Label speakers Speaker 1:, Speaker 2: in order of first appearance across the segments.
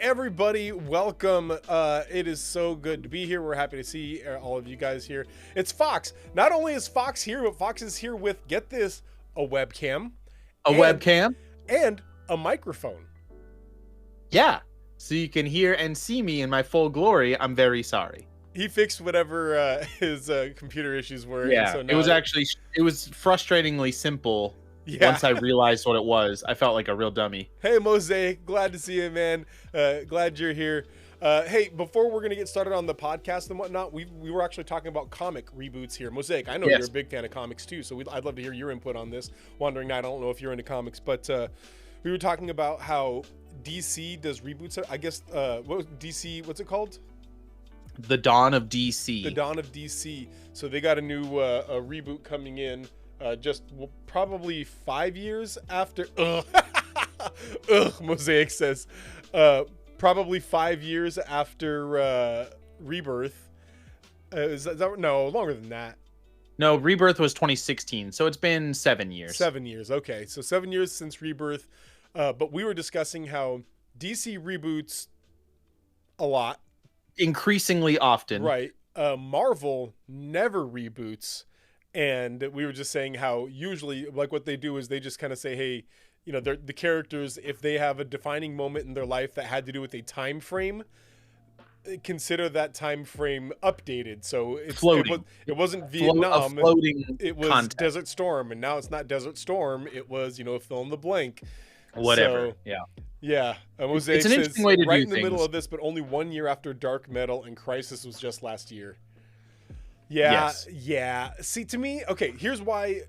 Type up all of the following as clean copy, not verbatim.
Speaker 1: everybody, welcome. It is so good to be here. We're happy to see all of you guys here. It's Fox. Not only is Fox here, but Fox is here with, get this, a webcam.
Speaker 2: Webcam?
Speaker 1: And a microphone.
Speaker 2: Yeah. So you can hear and see me in my full glory. I'm very sorry.
Speaker 1: He fixed whatever his computer issues were.
Speaker 2: Yeah,
Speaker 1: so
Speaker 2: it was frustratingly simple.
Speaker 1: Yeah.
Speaker 2: Once I realized what it was, I felt like a real dummy.
Speaker 1: Hey, Mosaic, glad to see you, man. Glad you're here. Hey, before we're going to get started on the podcast and whatnot, we were actually talking about comic reboots here. Mosaic, I know
Speaker 2: Yes.
Speaker 1: you're a big fan of comics too, so I'd love to hear your input on this. Wandering Knight, I don't know if you're into comics, but we were talking about how DC does reboots. I guess, what's it called?
Speaker 2: The Dawn of DC.
Speaker 1: The Dawn of DC. So they got a new a reboot coming in. Probably 5 years after. Mosaic says, probably 5 years after Rebirth. No, longer than that.
Speaker 2: No, Rebirth was 2016, so it's been 7 years.
Speaker 1: 7 years, okay. So 7 years since Rebirth. But we were discussing how DC reboots a lot.
Speaker 2: Increasingly often.
Speaker 1: Right. Marvel never reboots. And we were just saying how usually, like, what they do is they just kind of say, hey, you know, the characters, if they have a defining moment in their life that had to do with a time frame, consider that time frame updated. So it wasn't Vietnam. It was content. Desert Storm, and now it's not Desert Storm. It was, fill in the blank.
Speaker 2: Whatever.
Speaker 1: So, yeah. Mosaic
Speaker 2: it's an interesting way to
Speaker 1: right
Speaker 2: do
Speaker 1: in the
Speaker 2: things.
Speaker 1: middle of this, but only 1 year after Dark Metal, and Crisis was just last year. Yeah,
Speaker 2: Yes.
Speaker 1: yeah. See, to me, okay, here's why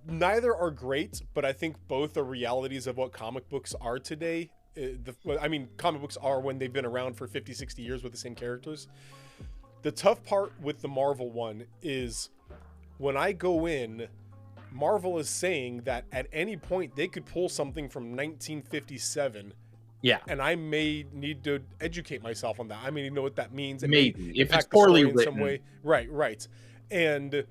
Speaker 1: neither are great, but I think both are realities of what comic books are today. Comic books are when they've been around for 50, 60 years with the same characters. The tough part with the Marvel one is when I go in, Marvel is saying that at any point they could pull something from 1957.
Speaker 2: Yeah.
Speaker 1: And I may need to educate myself on that. I may know what that means.
Speaker 2: Maybe if it's poorly written.
Speaker 1: In some way. Right. And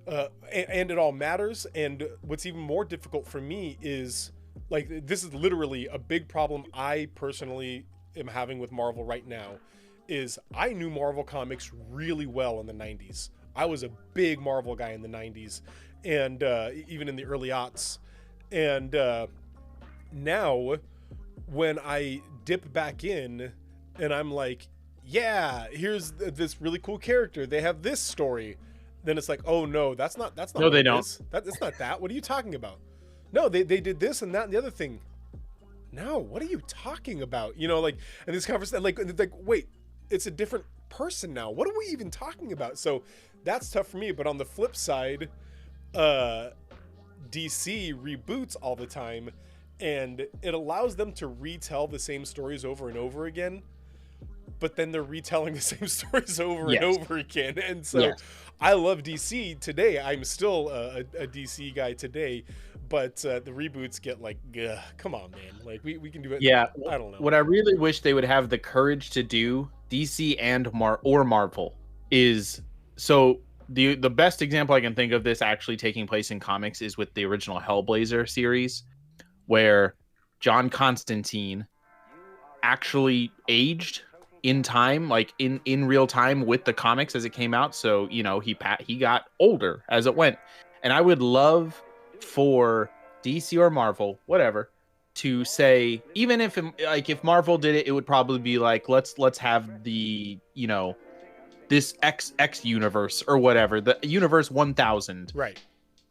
Speaker 1: it all matters. And what's even more difficult for me is, like, this is literally a big problem I personally am having with Marvel right now, is I knew Marvel comics really well in the 90s. I was a big Marvel guy in the 90s and even in the early aughts. And now when I dip back in and I'm like, yeah, here's this really cool character, they have this story, then it's like, oh no, that's not
Speaker 2: no, they don't.
Speaker 1: That's not that. What are you talking about? No, they did this and that and the other thing. No, what are you talking about? And this conversation, like wait, it's a different person now. What are we even talking about? So that's tough for me. But on the flip side, DC reboots all the time, and it allows them to retell the same stories over and over again, but then they're retelling the same stories over and over again. And so I love DC today. I'm still a DC guy today, but the reboots get like, come on, man. Like, we can do it.
Speaker 2: Yeah.
Speaker 1: I don't know.
Speaker 2: What I really wish they would have the courage to do, DC and Marvel, is, so the best example I can think of this actually taking place in comics is with the original Hellblazer series, where John Constantine actually aged in time, like in real time with the comics as it came out. So, he got older as it went. And I would love for DC or Marvel, whatever, to say, even if Marvel did it, it would probably be like, let's have the, this X universe or whatever, the universe 1000.
Speaker 1: Right.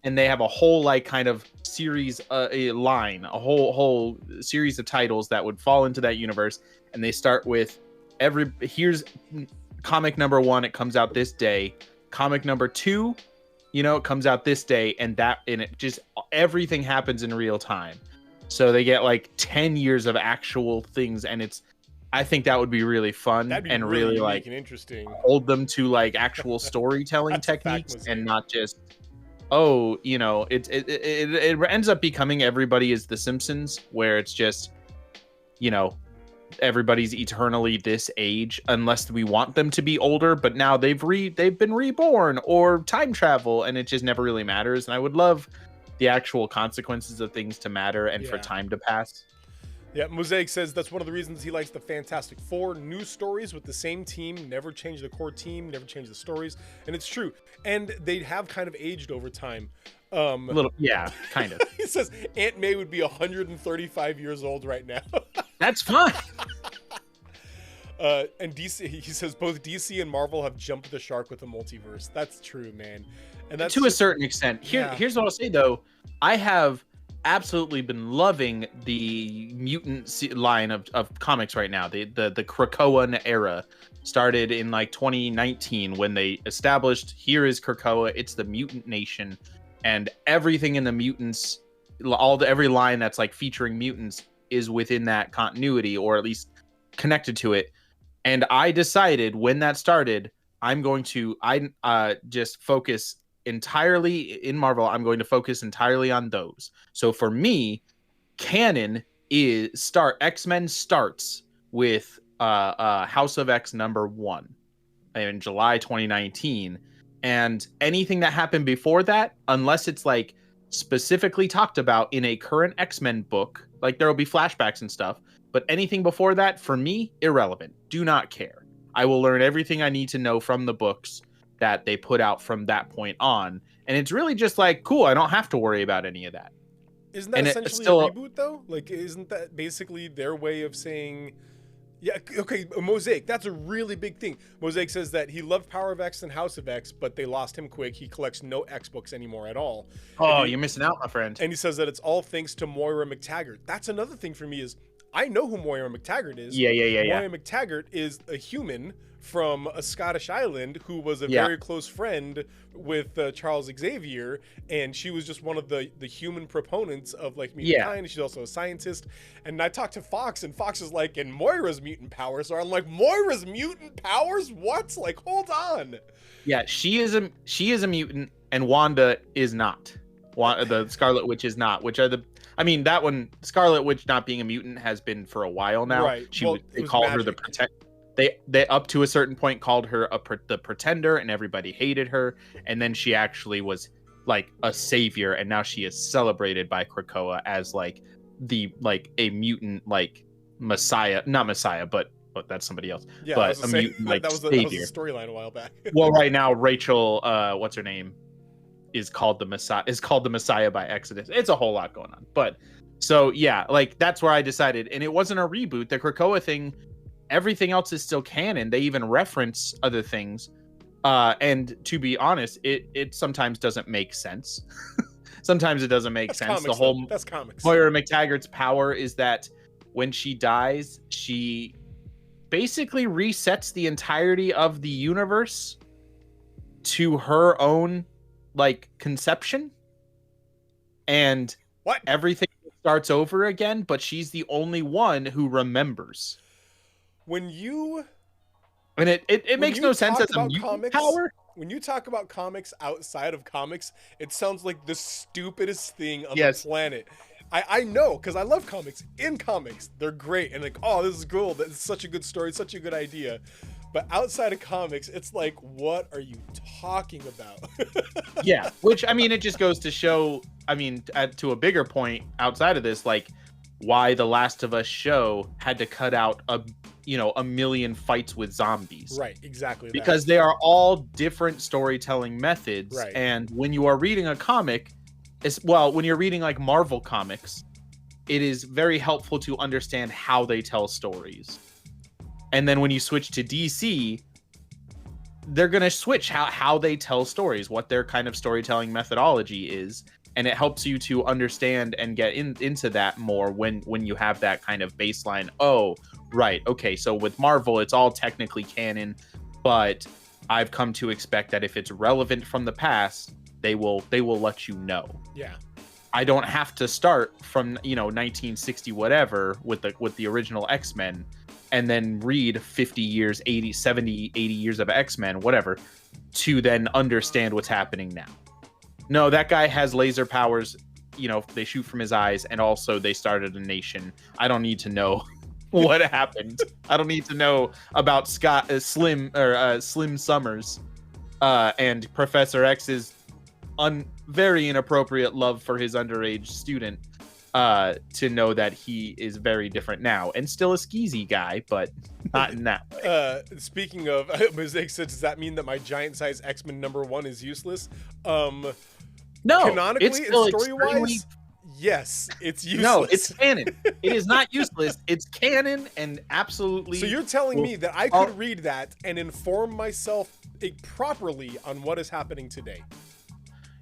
Speaker 2: And they have a whole kind of series, a whole series of titles that would fall into that universe. And they start with here's comic number 1. It comes out this day. Comic number 2, it comes out this day, and it just, everything happens in real time. So they get 10 years of actual things. And I think that would be really fun.
Speaker 1: That'd be
Speaker 2: and
Speaker 1: really
Speaker 2: and
Speaker 1: interesting.
Speaker 2: Hold them to actual storytelling techniques and not just, it ends up becoming everybody is The Simpsons, where it's just, everybody's eternally this age unless we want them to be older, but now they've been reborn or time travel, and it just never really matters. And I would love the actual consequences of things to matter and for time to pass.
Speaker 1: Yeah, Mosaic says that's one of the reasons he likes the Fantastic Four. New stories with the same team, never change the core team, never change the stories. And it's true. And they have kind of aged over time.
Speaker 2: A little, yeah, kind of.
Speaker 1: He says Aunt May would be 135 years old right now.
Speaker 2: That's fine.
Speaker 1: And DC, he says both DC and Marvel have jumped the shark with the multiverse. That's true, man. And that's
Speaker 2: to a certain extent. Here's what I'll say though. I have absolutely been loving the mutant line of comics right now. The Krakoan era started in like 2019 when they established here is Krakoa. It's the mutant nation, and everything in the mutants, every line that's like featuring mutants is within that continuity, or at least connected to it. And I decided when that started, I'm going to just focus entirely in Marvel. I'm going to focus entirely on those. So for me, canon is X-Men starts with House of X #1 in July 2019, and anything that happened before that, unless it's like specifically talked about in a current X-Men book, like there will be flashbacks and stuff, but anything before that, for me, irrelevant. Do not care. I will learn everything I need to know from the books that they put out from that point on. And it's really just like, cool, I don't have to worry about any of that.
Speaker 1: Isn't that essentially a reboot, though? Like, isn't that basically their way of saying, yeah, okay, Mosaic, that's a really big thing. Mosaic says that he loved Power of X and House of X, but they lost him quick. He collects no X books anymore at all.
Speaker 2: Oh, you're missing out, my friend.
Speaker 1: And he says that it's all thanks to Moira McTaggart. That's another thing for me is, I know who Moira McTaggart is.
Speaker 2: Yeah.
Speaker 1: Moira McTaggart is a human from a Scottish island who was a very close friend with Charles Xavier, and she was just one of the human proponents of like mutant kind. She's also a scientist. And I talked to Fox, and Fox is like, and Moira's mutant powers are. I'm like, Moira's mutant powers? What? Like, hold on.
Speaker 2: Yeah, she is a mutant, and Wanda is not. The Scarlet Witch is not, which are that one, Scarlet Witch not being a mutant has been for a while now.
Speaker 1: Right.
Speaker 2: They called her the They up to a certain point called her the Pretender, and everybody hated her. And then she actually was like a savior, and now she is celebrated by Krakoa as like a mutant, like Messiah, not Messiah, but that's somebody else.
Speaker 1: Yeah,
Speaker 2: but a mutant like
Speaker 1: that was
Speaker 2: savior.
Speaker 1: The storyline a while back.
Speaker 2: Well, right now Rachel, what's her name, is called the Messiah by Exodus. It's a whole lot going on. But so yeah, like that's where I decided, and it wasn't a reboot. The Krakoa thing, everything else is still canon. They even reference other things. And to be honest, it sometimes doesn't make sense. Sometimes it doesn't make sense.
Speaker 1: Comics, that's comics.
Speaker 2: Moira McTaggart's power is that when she dies, she basically resets the entirety of the universe to her own like conception, and everything starts over again, but she's the only one who remembers.
Speaker 1: And
Speaker 2: it makes no sense as a mutant power.
Speaker 1: When you talk about comics outside of comics, it sounds like the stupidest thing on the planet. I know, because I love comics. In comics, they're great, and like, oh, this is cool. That's such a good story, such a good idea. But outside of comics, it's like, what are you talking about?
Speaker 2: Yeah, which, I mean, it just goes to show, I mean, to a bigger point outside of this, like, why the Last of Us show had to cut out a million fights with zombies.
Speaker 1: Right, exactly.
Speaker 2: Because they are all different storytelling methods.
Speaker 1: Right.
Speaker 2: And when you are reading a comic, when you're reading like Marvel comics, it is very helpful to understand how they tell stories. And then when you switch to DC, they're going to switch how they tell stories, what their kind of storytelling methodology is. And it helps you to understand and get into that more when you have that kind of baseline. Oh, right. Okay. So with Marvel, it's all technically canon, but I've come to expect that if it's relevant from the past, they will let you know.
Speaker 1: Yeah.
Speaker 2: I don't have to start from 1960 whatever with the original X-Men and then read 50 years, 80, 70, 80 years of X-Men, whatever, to then understand what's happening now. No, that guy has laser powers. They shoot from his eyes, and also they started a nation. I don't need to know what happened. I don't need to know about Slim Summers and Professor X's very inappropriate love for his underage student. to know that he is very different now and still a skeezy guy, but not in that way.
Speaker 1: Speaking of Mosaic said, does that mean that my giant size X-Men #1 is useless?
Speaker 2: No,
Speaker 1: canonically
Speaker 2: it's
Speaker 1: and
Speaker 2: still
Speaker 1: story-wise, yes, it's useless.
Speaker 2: No, it's canon. It is not useless. It's canon and absolutely.
Speaker 1: So you're telling me that I could read that and inform myself properly on what is happening today?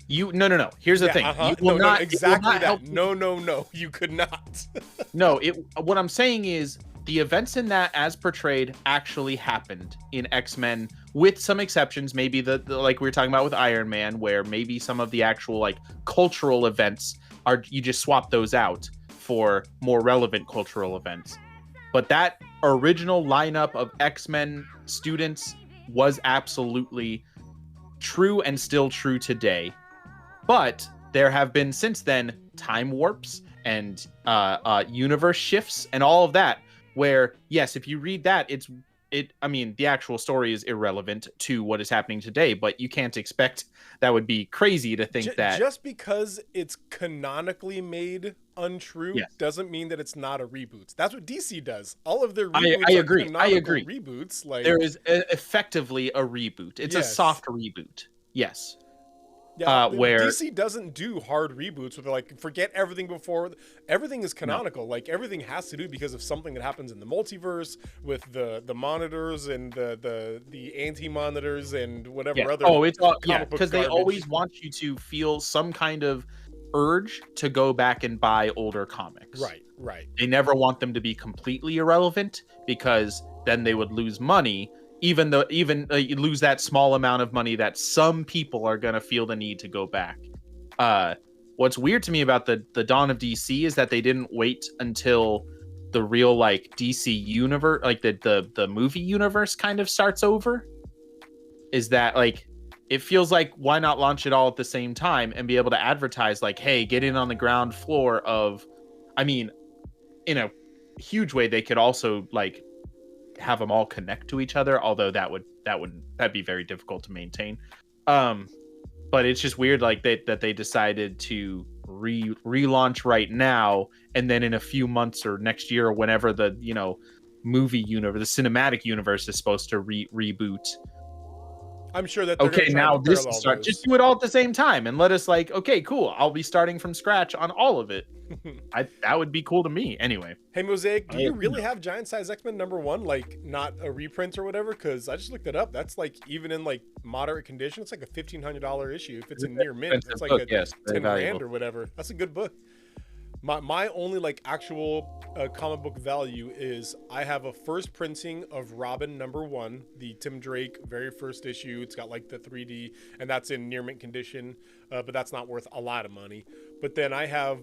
Speaker 2: No. Here's the thing. You will not
Speaker 1: exactly that. No. You could not.
Speaker 2: No. What I'm saying is the events in that, as portrayed, actually happened in X-Men, with some exceptions. Maybe the like we were talking about with Iron Man, where maybe some of the actual like cultural events are you just swap those out for more relevant cultural events. But that original lineup of X-Men students was absolutely true and still true today. But there have been since then time warps and universe shifts and all of that, where yes, if you read that, I mean, the actual story is irrelevant to what is happening today, but you can't expect that would be crazy to think that
Speaker 1: just because it's canonically made untrue doesn't mean that it's not a reboot. That's what DC does. All of their reboots
Speaker 2: I agree.
Speaker 1: Reboots, like
Speaker 2: there is effectively a reboot. It's a soft reboot. Yes.
Speaker 1: Yeah,
Speaker 2: where
Speaker 1: DC doesn't do hard reboots where they're like, forget everything before. Everything is canonical. No. Like everything has to do because of something that happens in the multiverse with the monitors and the anti-monitors and whatever other.
Speaker 2: Oh, it's all because they always want you to feel some kind of urge to go back and buy older comics.
Speaker 1: Right.
Speaker 2: They never want them to be completely irrelevant because then they would lose money. Even you lose that small amount of money that some people are going to feel the need to go back. What's weird to me about the dawn of DC is that they didn't wait until the real like DC universe, like the movie universe kind of starts over. Is that like, it feels like why not launch it all at the same time and be able to advertise like, hey, get in on the ground floor of, I mean, in a huge way, they could also like have them all connect to each other, although that'd be very difficult to maintain. But it's just weird like that they decided to relaunch right now, and then in a few months or next year or whenever the movie universe, the cinematic universe is supposed to reboot.
Speaker 1: I'm sure that
Speaker 2: now this is start. Just do it all at the same time and let us like, okay, cool, I'll be starting from scratch on all of it. That would be cool to me anyway.
Speaker 1: Hey Mosaic, do you really have giant size X-Men #1, like not a reprint or whatever? Because I just looked it up. That's like, even in like moderate condition, it's like a $1,500 issue. If it's in near mint, it's like a 10 grand or whatever. That's a good book. My only like actual comic book value is I have a first printing of Robin #1, the Tim Drake very first issue. It's got like the 3D, and that's in near mint condition, but that's not worth a lot of money. But then I have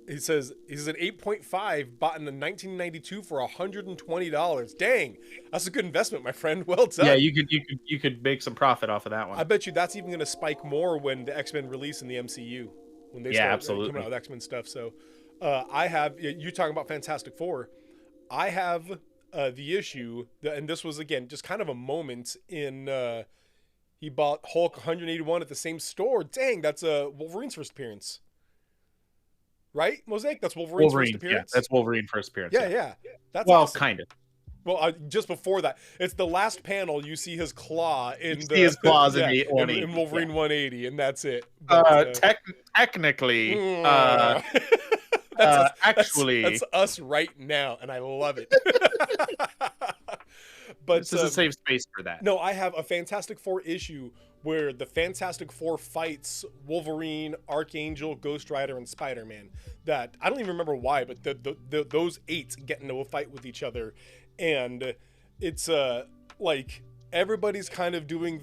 Speaker 1: he says he's an 8.5 bought in 1992 for $120. Dang, that's a good investment, my friend. Well done.
Speaker 2: Yeah, you could make some profit off of that one.
Speaker 1: I bet you that's even going to spike more when the X-Men release in the MCU. When they start
Speaker 2: absolutely
Speaker 1: coming out with X-Men stuff. So I have, you talking about Fantastic Four, I have the issue, and this was, again, just kind of a moment in, he bought Hulk 181 at the same store. Dang, that's Wolverine's first appearance. Right, Mosaic? That's Wolverine's first appearance?
Speaker 2: Yeah, that's Wolverine's first appearance.
Speaker 1: Yeah. That's
Speaker 2: well,
Speaker 1: awesome.
Speaker 2: kind of.
Speaker 1: Well, just before that, it's the last panel. You see his claw in
Speaker 2: his claws in
Speaker 1: Wolverine 180, and that's it. But,
Speaker 2: technically, actually,
Speaker 1: that's us right now, and I love it. But
Speaker 2: this is a safe space for that.
Speaker 1: No, I have a Fantastic Four issue where the Fantastic Four fights Wolverine, Archangel, Ghost Rider, and Spider-Man. That I don't even remember why, but those 8 get into a fight with each other. And it's like everybody's kind of doing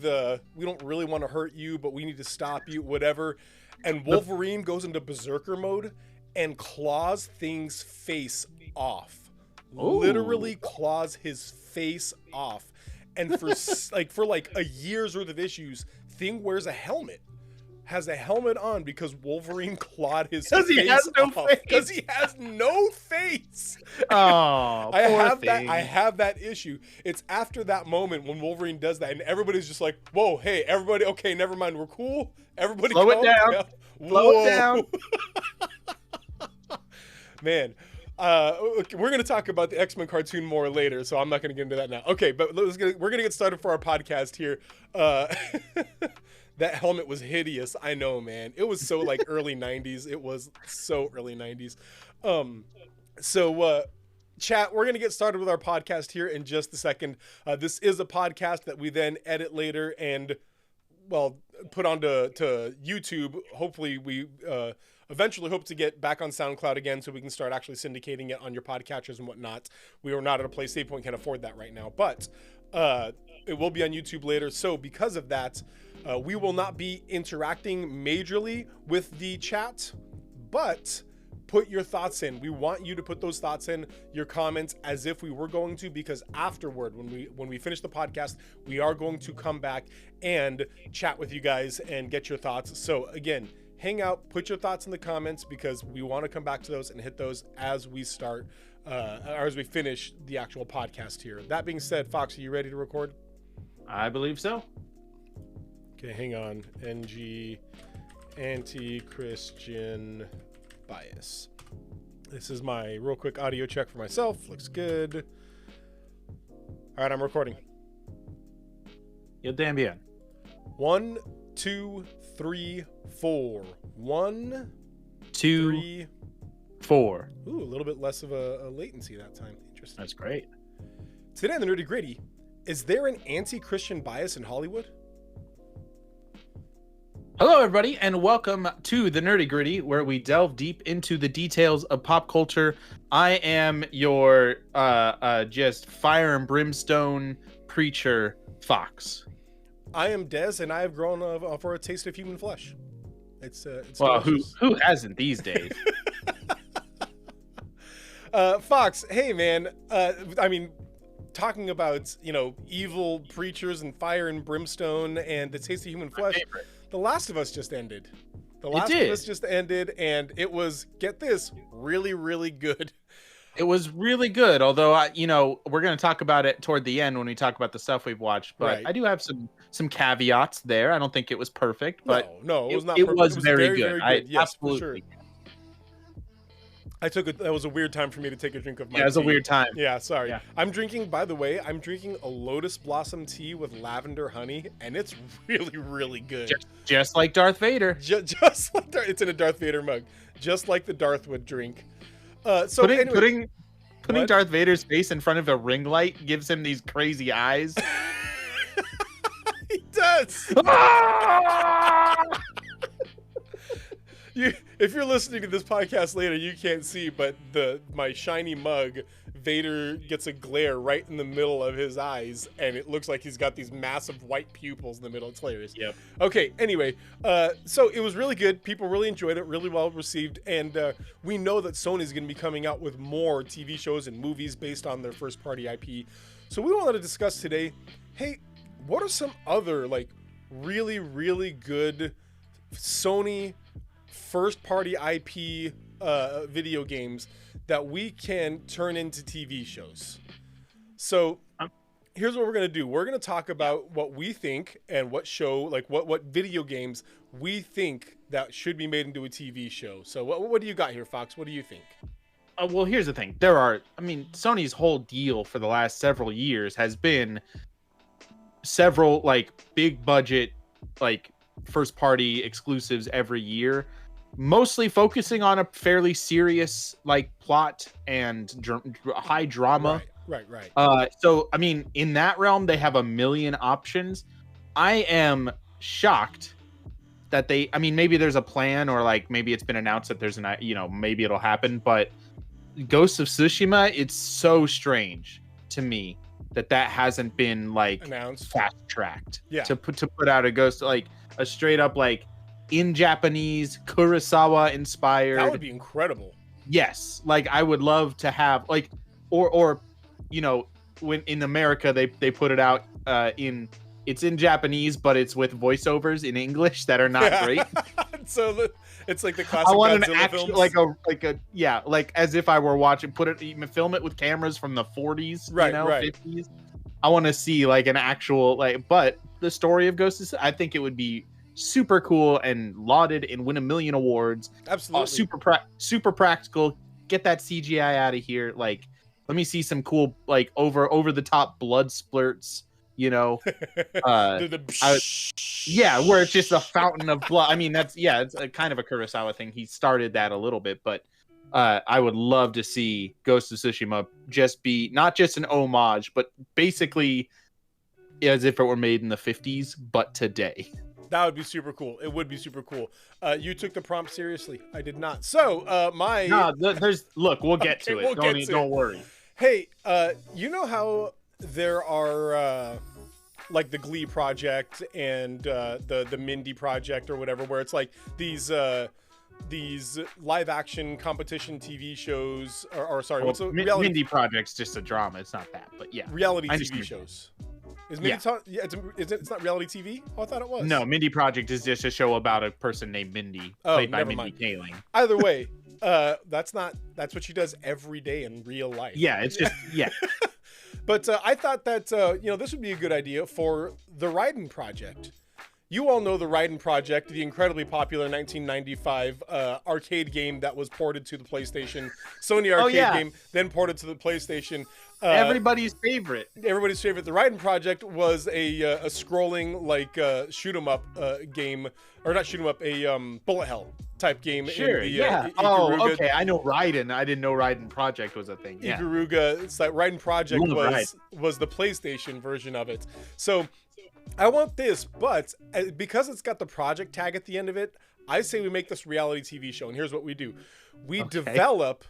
Speaker 1: we don't really want to hurt you, but we need to stop you, whatever. And Wolverine goes into berserker mode and claws things face off.
Speaker 2: Ooh.
Speaker 1: Literally claws his face off. And for like a year's worth of issues, Thing wears a helmet. Has a helmet on because Wolverine clawed his face off. Because he has no face.
Speaker 2: Oh,
Speaker 1: I have that issue. It's after that moment when Wolverine does that, and everybody's just like, "Whoa, hey, everybody, okay, never mind, we're cool. Everybody,
Speaker 2: slow it down. Slow it down."
Speaker 1: Man, okay, we're gonna talk about the X-Men cartoon more later, so I'm not gonna get into that now. Okay, but we're gonna get started for our podcast here. That helmet was hideous. I know, man. It was so like early '90s. It was so early '90s. Chat, we're gonna get started with our podcast here in just a second. This is a podcast that we then edit later and, well, put onto YouTube. Hopefully, we eventually hope to get back on SoundCloud again so we can start actually syndicating it on your podcatchers and whatnot. We are not at a place SafePoint can afford that right now, but it will be on YouTube later. So because of that, we will not be interacting majorly with the chat, but put your thoughts in. We want you to put those thoughts in, your comments, as if we were going to, because afterward, when we finish the podcast, we are going to come back and chat with you guys and get your thoughts. So again, hang out, put your thoughts in the comments, because we want to come back to those and hit those as we start, or as we finish the actual podcast here. That being said, Fox, are you ready to record?
Speaker 2: I believe so.
Speaker 1: Okay, hang on. NG anti-Christian bias. This is my real quick audio check for myself. Looks good. All right, I'm recording.
Speaker 2: Yo también.
Speaker 1: 1, 2, 3, 4. 1,
Speaker 2: 2,
Speaker 1: 3,
Speaker 2: 4.
Speaker 1: Ooh, a little bit less of a latency that time. Interesting.
Speaker 2: That's great.
Speaker 1: Today on the Nerdy Gritty, is there an anti-Christian bias in Hollywood?
Speaker 2: Hello, everybody, and welcome to the Nerdy Gritty, where we delve deep into the details of pop culture. I am your just fire and brimstone preacher, Fox.
Speaker 1: I am Dez, and I have grown for a taste of human flesh. It's
Speaker 2: well,
Speaker 1: delicious.
Speaker 2: who hasn't these days?
Speaker 1: Fox, hey man, I mean, talking about, evil preachers and fire and brimstone and the taste of human flesh, The Last of Us just ended. The Last of Us just ended, and it was, get this, really, really good.
Speaker 2: It was really good, although, we're going to talk about it toward the end when we talk about the stuff we've watched, but
Speaker 1: Right.
Speaker 2: I do have some caveats there. I don't think it was perfect, but
Speaker 1: no, it was not
Speaker 2: it
Speaker 1: perfect.
Speaker 2: was very good.
Speaker 1: Very good. Yes,
Speaker 2: absolutely.
Speaker 1: for sure. That was a weird time for me to take a drink of my
Speaker 2: Yeah, it was a
Speaker 1: tea.
Speaker 2: weird time.
Speaker 1: Yeah, sorry.
Speaker 2: Yeah.
Speaker 1: By the way, I'm drinking a lotus blossom tea with lavender honey, and it's really, really good.
Speaker 2: Just like Darth Vader.
Speaker 1: Just like it's in a Darth Vader mug, just like the Darth would drink.
Speaker 2: Putting
Speaker 1: What?
Speaker 2: Darth Vader's face in front of a ring light gives him these crazy eyes.
Speaker 1: He does. If you're listening to this podcast later, you can't see, but my shiny mug, Vader gets a glare right in the middle of his eyes, and it looks like he's got these massive white pupils in the middle. It's hilarious.
Speaker 2: Yep.
Speaker 1: Okay, anyway, so it was really good. People really enjoyed it, really well received, and we know that Sony's going to be coming out with more TV shows and movies based on their first-party IP. So we wanted to discuss today, hey, what are some other, really, really good Sony first-party IP video games that we can turn into TV shows? So here's what we're going to do. We're going to talk about what we think and what show, what video games we think that should be made into a TV show. So what do you got here, Fox? What do you think?
Speaker 2: Well, here's the thing. Sony's whole deal for the last several years has been several, big budget, first party exclusives every year, mostly focusing on a fairly serious plot and high drama.
Speaker 1: Right.
Speaker 2: So I mean, in that realm, they have a million options. I am shocked that maybe there's a plan, or maybe it's been announced that there's maybe it'll happen, but Ghost of Tsushima, it's so strange to me that hasn't been
Speaker 1: announced,
Speaker 2: fast tracked.
Speaker 1: Yeah.
Speaker 2: To put out a Ghost, a straight up in Japanese Kurosawa inspired.
Speaker 1: That would be incredible.
Speaker 2: Yes, I would love to have or when in America they put it out it's in Japanese, but it's with voiceovers in English that are not great.
Speaker 1: So it's like the classic
Speaker 2: I want
Speaker 1: Godzilla
Speaker 2: an actual
Speaker 1: films.
Speaker 2: as if I were watching, film it with cameras from the 40s,
Speaker 1: Right.
Speaker 2: 50s. I want to see an actual but the story of Ghost is, I think it would be super cool and lauded and win a million awards.
Speaker 1: Absolutely.
Speaker 2: Super practical, get that CGI out of here. Like, let me see some cool, like, over the top blood splurts, you know. Yeah, where it's just a fountain of blood. I mean, it's a kind of a Kurosawa thing. He started that a little bit, but I would love to see Ghost of Tsushima just be not just an homage, but basically as if it were made in the 50s, but today.
Speaker 1: That would be super cool. It would be super cool. You took the prompt seriously. I did not. So
Speaker 2: we'll get to it. Don't worry.
Speaker 1: Hey, you know how there are like the Glee project and the Mindy project or whatever, where it's like these live action competition TV shows, what's a reality?
Speaker 2: Mindy project's just a drama. It's not that, but yeah,
Speaker 1: reality TV shows. Is Mindy it's not reality TV? Oh, I thought it was.
Speaker 2: No, Mindy Project is just a show about a person named Mindy, played by Mindy Kaling.
Speaker 1: Either way, that's what she does every day in real life.
Speaker 2: Yeah, it's just
Speaker 1: But I thought that this would be a good idea for the Raiden Project. You all know the Raiden Project, the incredibly popular 1995 arcade game that was ported to the PlayStation. Sony arcade game, then ported to the PlayStation.
Speaker 2: Everybody's favorite.
Speaker 1: The Raiden Project was a scrolling like shoot 'em up game, or not shoot 'em up, a bullet hell type game.
Speaker 2: Sure. Okay. I know Raiden. I didn't know Raiden Project was a thing. Yeah.
Speaker 1: Ikaruga. It's like Raiden Project was the PlayStation version of it. So I want this, but because it's got the project tag at the end of it, I say we make this reality TV show. And here's what we do: we develop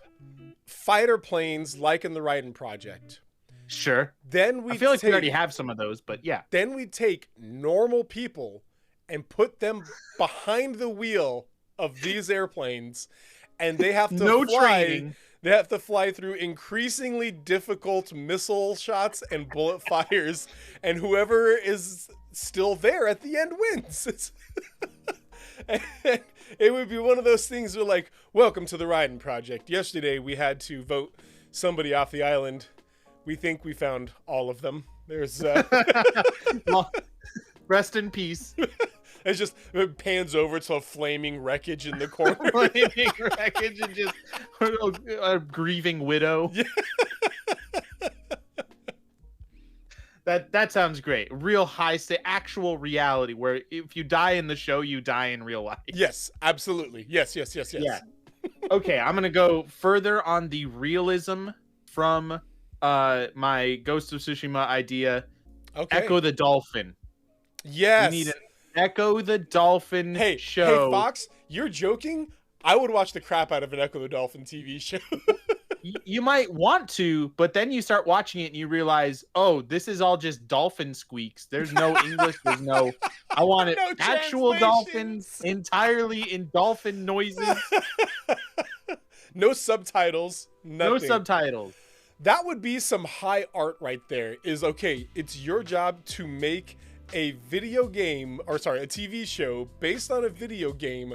Speaker 1: fighter planes like in the Raiden Project.
Speaker 2: Sure.
Speaker 1: Then
Speaker 2: I feel like we already have some of those, but yeah.
Speaker 1: Then we take normal people and put them behind the wheel of these airplanes, and they have to
Speaker 2: training.
Speaker 1: They have to fly through increasingly difficult missile shots and bullet fires, and whoever is still there at the end wins. And it would be one of those things where, like, welcome to the Raiden Project. Yesterday we had to vote somebody off the island. We think we found all of them. There's
Speaker 2: well, rest in peace.
Speaker 1: It pans over to a flaming wreckage in the corner.
Speaker 2: Flaming wreckage and just a grieving widow. Yeah. That sounds great. Real high actual reality where if you die in the show, you die in real life.
Speaker 1: Yes, absolutely. Yes.
Speaker 2: Yeah. Okay, I'm gonna go further on the realism from my Ghost of Tsushima idea.
Speaker 1: Okay.
Speaker 2: Echo the Dolphin.
Speaker 1: Yes.
Speaker 2: We need an Echo the Dolphin show.
Speaker 1: Hey, Fox, you're joking? I would watch the crap out of an Echo the Dolphin TV show.
Speaker 2: You might want to, but then you start watching it and you realize, oh, this is all just dolphin squeaks. There's no English. I want it actual dolphins entirely in dolphin noises.
Speaker 1: No subtitles. Nothing.
Speaker 2: No subtitles.
Speaker 1: That would be some high art right there. It's your job to make a TV show based on a video game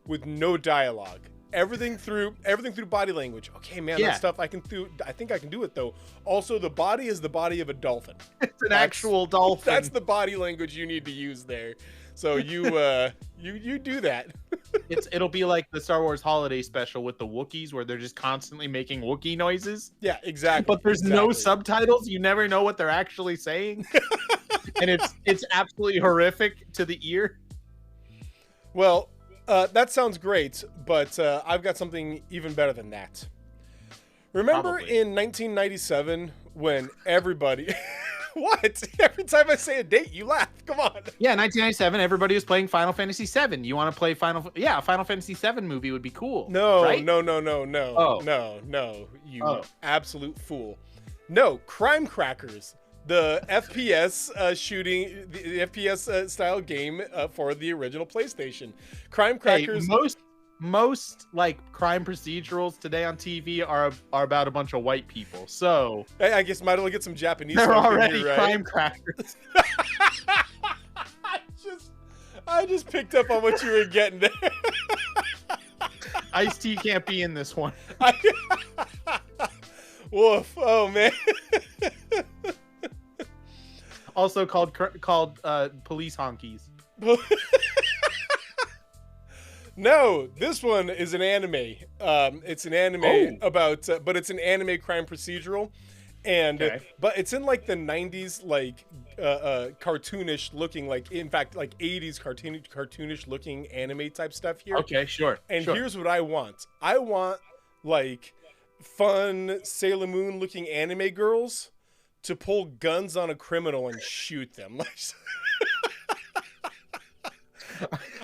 Speaker 1: with no dialogue. Everything through body language. Okay, man, that stuff I think I can do it though. Also, the body is the body of a dolphin.
Speaker 2: It's an actual dolphin.
Speaker 1: That's the body language you need to use there. So you do that.
Speaker 2: It'll be like the Star Wars Holiday Special with the Wookiees, where they're just constantly making Wookiee noises.
Speaker 1: Yeah, exactly.
Speaker 2: But there's no subtitles. You never know what they're actually saying, and it's absolutely horrific to the ear.
Speaker 1: Well, that sounds great, but I've got something even better than that. Remember in 1997 when everybody... What? Every time I say a date, you laugh. Come on.
Speaker 2: Yeah, 1997, everybody was playing Final Fantasy VII. You want to play Final Fantasy VII movie would be cool.
Speaker 1: No,
Speaker 2: right?
Speaker 1: No.
Speaker 2: Oh.
Speaker 1: No, you absolute fool. No, Crime Crackers. The FPS shooting, the FPS style game for the original PlayStation. Crime Crackers.
Speaker 2: Hey, most like crime procedurals today on TV are about a bunch of white people. So
Speaker 1: I guess might as well get some Japanese.
Speaker 2: They're already
Speaker 1: here, right?
Speaker 2: Crime Crackers.
Speaker 1: I just picked up on what you were getting there.
Speaker 2: Ice-T can't be in this one.
Speaker 1: Woof! Oh man.
Speaker 2: Also called police honkies.
Speaker 1: No, this one is an anime. It's an anime about, but it's an anime crime procedural, and but it's in like the '90s, like cartoonish looking, like in fact like '80s cartoonish looking anime type stuff here.
Speaker 2: Okay, sure.
Speaker 1: And
Speaker 2: sure.
Speaker 1: here's what I want. I want like fun Sailor Moon looking anime girls to pull guns on a criminal and shoot them.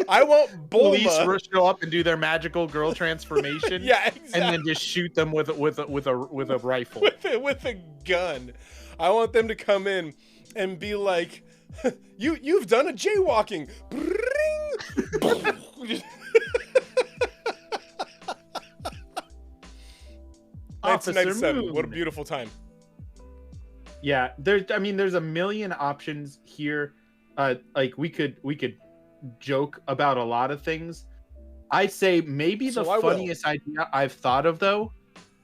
Speaker 1: I want
Speaker 2: police
Speaker 1: Bulma
Speaker 2: show up and do their magical girl transformation.
Speaker 1: Yeah, exactly.
Speaker 2: And then just shoot them with a rifle.
Speaker 1: with a gun. I want them to come in and be like, you've done a jaywalking.
Speaker 2: Officer
Speaker 1: 1997.
Speaker 2: Moon.
Speaker 1: What a beautiful time.
Speaker 2: Yeah, there's a million options here. Like we could joke about a lot of things. I say maybe the funniest idea I've thought of though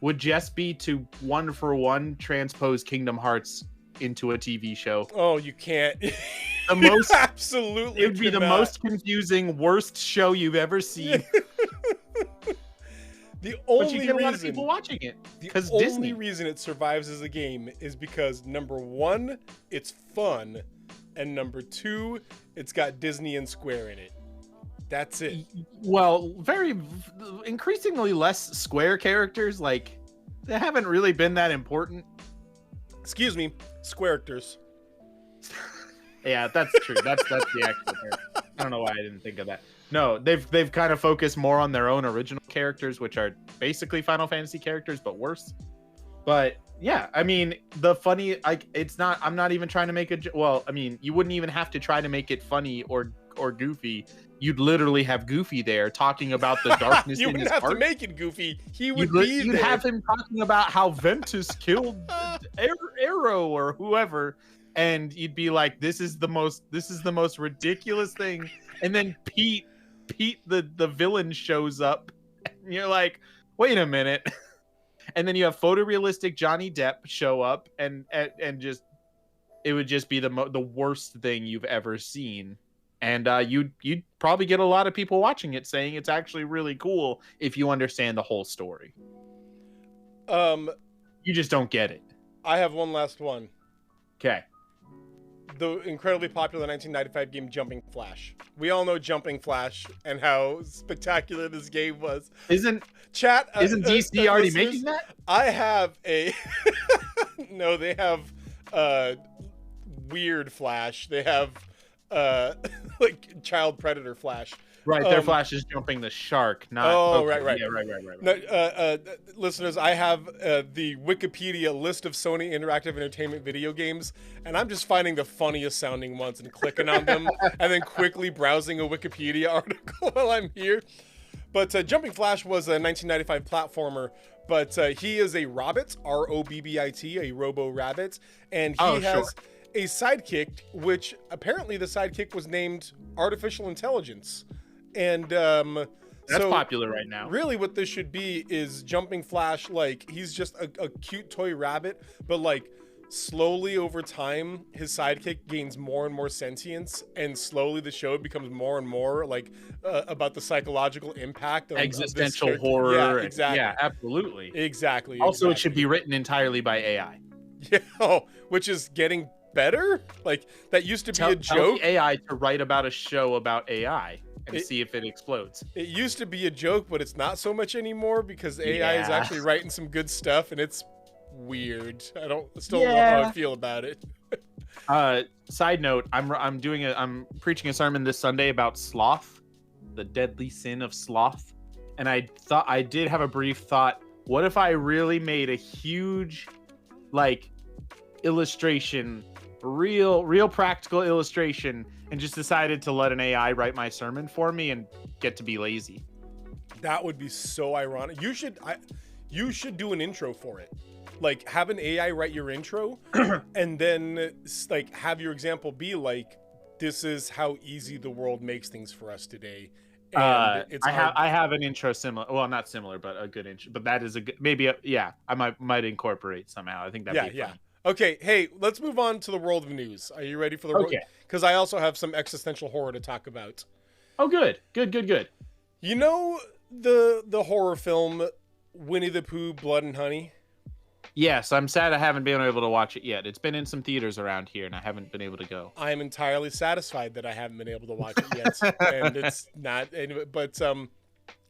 Speaker 2: would just be to 1-for-1 transpose Kingdom Hearts into a TV show.
Speaker 1: Oh, you can't.
Speaker 2: The most
Speaker 1: absolutely.
Speaker 2: It would be the most confusing, worst show you've ever seen.
Speaker 1: The only
Speaker 2: but you get a lot of people watching it because
Speaker 1: the only
Speaker 2: Disney.
Speaker 1: reason it survives as a game is because number one, it's fun, and number two, it's got Disney and Square in it. That's it.
Speaker 2: Well, increasingly less Square characters. Like, they haven't really been that important.
Speaker 1: Excuse me, Square-actors.
Speaker 2: Yeah, that's true. That's the actual term. I don't know why I didn't think of that. No, they've kind of focused more on their own original characters, which are basically Final Fantasy characters, but worse. But yeah, I mean, I'm not even trying to make well, I mean, you wouldn't even have to try to make it funny or goofy. You'd literally have Goofy there talking about the darkness in his heart. You wouldn't have
Speaker 1: to make it Goofy. He would be there.
Speaker 2: You'd have him talking about how Ventus killed Arrow or whoever, and you'd be like, this is the most ridiculous thing. And then Pete the villain shows up, and you're like, wait a minute. And then you have photorealistic Johnny Depp show up, and just it would just be the worst thing you've ever seen. And you'd probably get a lot of people watching it saying it's actually really cool if you understand the whole story. You just don't get it.
Speaker 1: I have one last one.
Speaker 2: Okay.
Speaker 1: The incredibly popular 1995 game Jumping Flash. We all know Jumping Flash and how spectacular this game was.
Speaker 2: Isn't DC already making that?
Speaker 1: I have a no, they have Weird Flash. They have like Child Predator Flash.
Speaker 2: Right, their Flash is jumping the shark, not...
Speaker 1: Oh,
Speaker 2: okay.
Speaker 1: right.
Speaker 2: Yeah, right.
Speaker 1: No, listeners, I have the Wikipedia list of Sony Interactive Entertainment video games, and I'm just finding the funniest sounding ones and clicking on them, and then quickly browsing a Wikipedia article while I'm here. But Jumping Flash was a 1995 platformer, but he is a Robbit, R-O-B-B-I-T, a Robo-Rabbit, and he has a sidekick, which apparently the sidekick was named Artificial Intelligence. And
Speaker 2: that's popular right now.
Speaker 1: Really what this should be is Jumping Flash, like he's just a cute toy rabbit, but like slowly over time his sidekick gains more and more sentience, and slowly the show becomes more and more like about the psychological impact of
Speaker 2: existential horror.
Speaker 1: Yeah, exactly.
Speaker 2: Yeah, absolutely.
Speaker 1: Exactly.
Speaker 2: Also, it should be written entirely by AI.
Speaker 1: Yeah, which is getting better. Like that used to be a joke.
Speaker 2: Tell the AI to write about a show about AI. And see if it explodes.
Speaker 1: It used to be a joke, but it's not so much anymore because AI is actually writing some good stuff, and it's weird. I still don't know how I feel about it.
Speaker 2: Side note: I'm preaching a sermon this Sunday about sloth, the deadly sin of sloth, and I did have a brief thought. What if I really made a huge, like, illustration, real practical illustration, and just decided to let an AI write my sermon for me and get to be lazy?
Speaker 1: That would be so ironic. You should do an intro for it. Like have an AI write your intro and then like have your example be like, this is how easy the world makes things for us today. And
Speaker 2: I have an intro similar. Well, not similar, but a good intro. But that is a good, I might incorporate somehow. I think that'd be fun.
Speaker 1: Okay, hey, let's move on to the world of news. Are you ready for the world? Because I also have some existential horror to talk about.
Speaker 2: Oh, good.
Speaker 1: You know the horror film Winnie the Pooh, Blood and Honey?
Speaker 2: Yes, I'm sad I haven't been able to watch it yet. It's been in some theaters around here, and I haven't been able to go.
Speaker 1: I am entirely satisfied that I haven't been able to watch it yet, and it's not. But an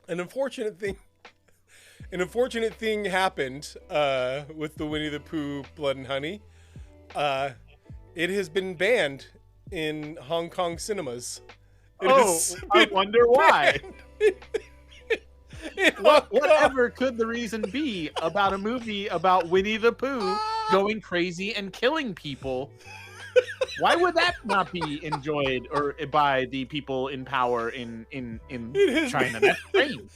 Speaker 1: unfortunate thing happened with the Winnie the Pooh, Blood and Honey. It has been banned in Hong Kong cinemas.
Speaker 2: I wonder why. Whatever could the reason be about a movie about Winnie the Pooh going crazy and killing people? Why would that not be enjoyed or by the people in power in China? That's strange.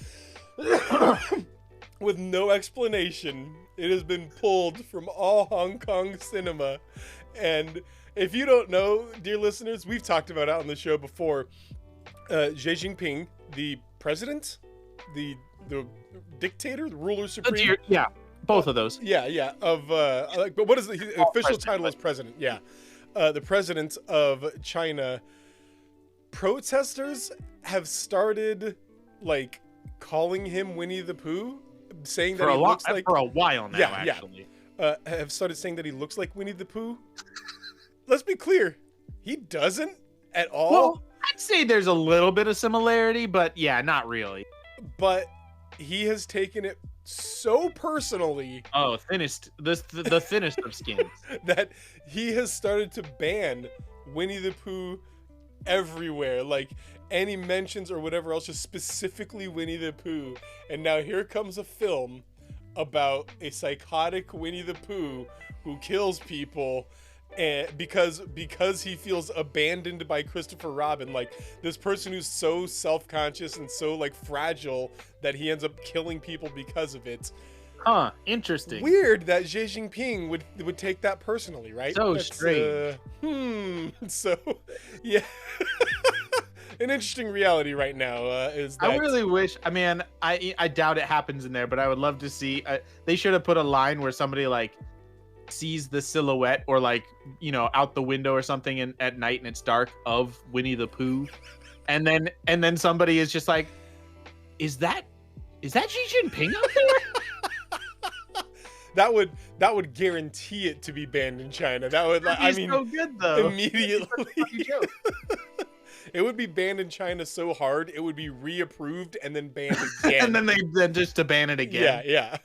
Speaker 1: With no explanation, it has been pulled from all Hong Kong cinema. And if you don't know, dear listeners, we've talked about it on the show before. Xi Jinping, the president, the dictator, the ruler supreme.
Speaker 2: Yeah, both of those.
Speaker 1: Yeah. But what is the official title? Is president? Yeah, the president of China. Protesters have started like calling him Winnie the Pooh, saying that he looks like
Speaker 2: for a while now. Actually,
Speaker 1: have started saying that he looks like Winnie the Pooh. Let's be clear, he doesn't at all.
Speaker 2: Well, I'd say there's a little bit of similarity, but yeah, not really.
Speaker 1: But he has taken it so personally.
Speaker 2: Oh, the thinnest of skins.
Speaker 1: That he has started to ban Winnie the Pooh everywhere. Like any mentions or whatever else, just specifically Winnie the Pooh. And now here comes a film about a psychotic Winnie the Pooh who kills people. And because he feels abandoned by Christopher Robin, like this person who's so self-conscious and so like fragile that he ends up killing people because of it.
Speaker 2: Huh, interesting.
Speaker 1: Weird that Xi Jinping would take that personally, right?
Speaker 2: So strange.
Speaker 1: So, yeah. An interesting reality right now is that...
Speaker 2: I really wish, I doubt it happens in there, but I would love to see, they should have put a line where somebody like sees the silhouette or like, out the window or something at night and it's dark of Winnie the Pooh. And then somebody is just like, is that Xi Jinping out there?
Speaker 1: That would guarantee it to be banned in China. That would,
Speaker 2: so good though.
Speaker 1: Immediately. It would be banned in China so hard it would be reapproved and then banned again.
Speaker 2: And then just to ban it again.
Speaker 1: Yeah.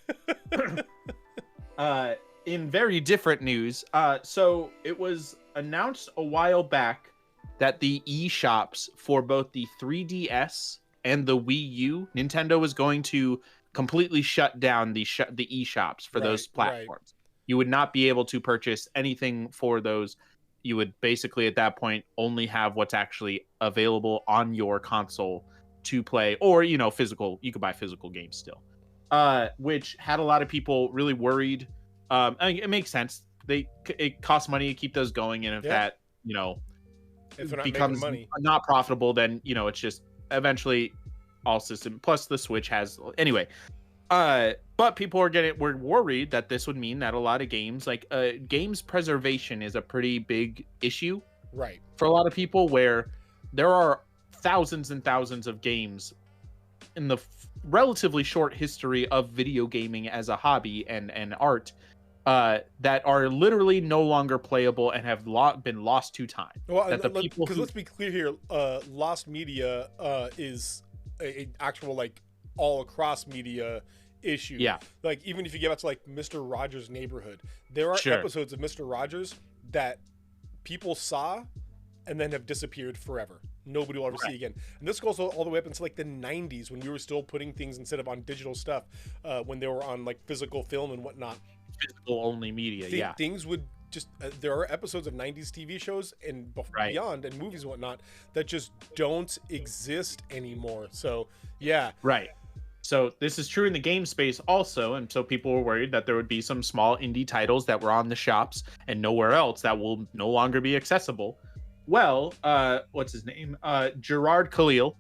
Speaker 2: In very different news, so it was announced a while back that the eShops for both the 3DS and the Wii U, Nintendo was going to completely shut down the eShops for those platforms. Right. You would not be able to purchase anything for those. You would basically at that point only have what's actually available on your console to play, or physical. You could buy physical games still, which had a lot of people really worried. It makes sense. It costs money to keep those going, and if that
Speaker 1: if not
Speaker 2: becomes not profitable, then it's just eventually all system. Plus the Switch has anyway. But people were worried that this would mean that a lot of games, like games preservation, is a pretty big issue,
Speaker 1: right?
Speaker 2: For a lot of people, where there are thousands and thousands of games in the relatively short history of video gaming as a hobby and art. That are literally no longer playable and have been lost to time.
Speaker 1: Well, because let's be clear here, lost media is a actual like all across media issue.
Speaker 2: Yeah.
Speaker 1: Like even if you get out to like Mr. Rogers' Neighborhood, there are episodes of Mr. Rogers that people saw and then have disappeared forever. Nobody will ever see again. And this goes all the way up into like the 90s when we were still putting things instead of on digital stuff, when they were on like physical film and whatnot.
Speaker 2: Physical only media.
Speaker 1: Things would just there are episodes of 90s TV shows and beyond and movies and whatnot that just don't exist anymore. So
Speaker 2: so this is true in the game space also, and so people were worried that there would be some small indie titles that were on the shops and nowhere else that will no longer be accessible. Well, what's his name, Gerard Khalil,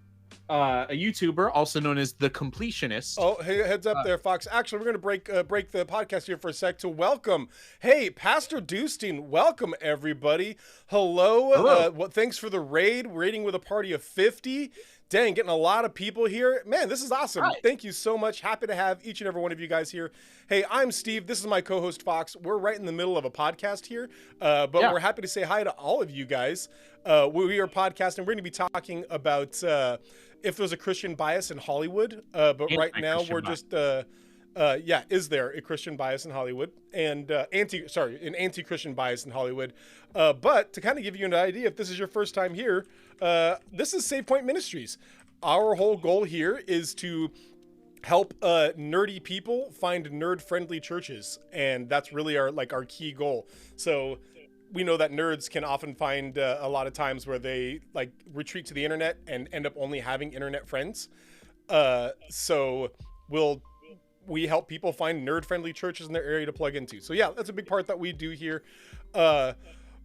Speaker 2: a YouTuber also known as The Completionist.
Speaker 1: Oh, hey, heads up there, Fox. Actually, we're going to break the podcast here for a sec to welcome. Hey, Pastor Dustin, welcome, everybody. Hello. Thanks for the raiding with a party of 50. Dang, getting a lot of people here. Man, this is awesome.
Speaker 2: Hi.
Speaker 1: Thank you so much. Happy to have each and every one of you guys here. Hey, I'm Steve. This is my co-host Fox. We're right in the middle of a podcast here, but we're happy to say hi to all of you guys. We are podcasting. We're going to be talking about if there's a Christian bias in Hollywood, but right now we're just... is there a Christian bias in Hollywood and an anti-Christian bias in Hollywood? But to kind of give you an idea, if this is your first time here, this is Save Point Ministries. Our whole goal here is to help nerdy people find nerd-friendly churches, and that's really our key goal. So we know that nerds can often find a lot of times where they retreat to the internet and end up only having internet friends. So we help people find nerd-friendly churches in their area to plug into. So yeah, that's a big part that we do here.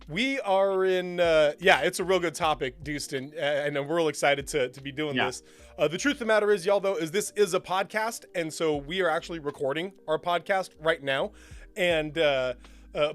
Speaker 1: We are in, it's a real good topic, Dustin, and I'm real excited to be doing this. The truth of the matter is, y'all, though, is this is a podcast, and so we are actually recording our podcast right now. And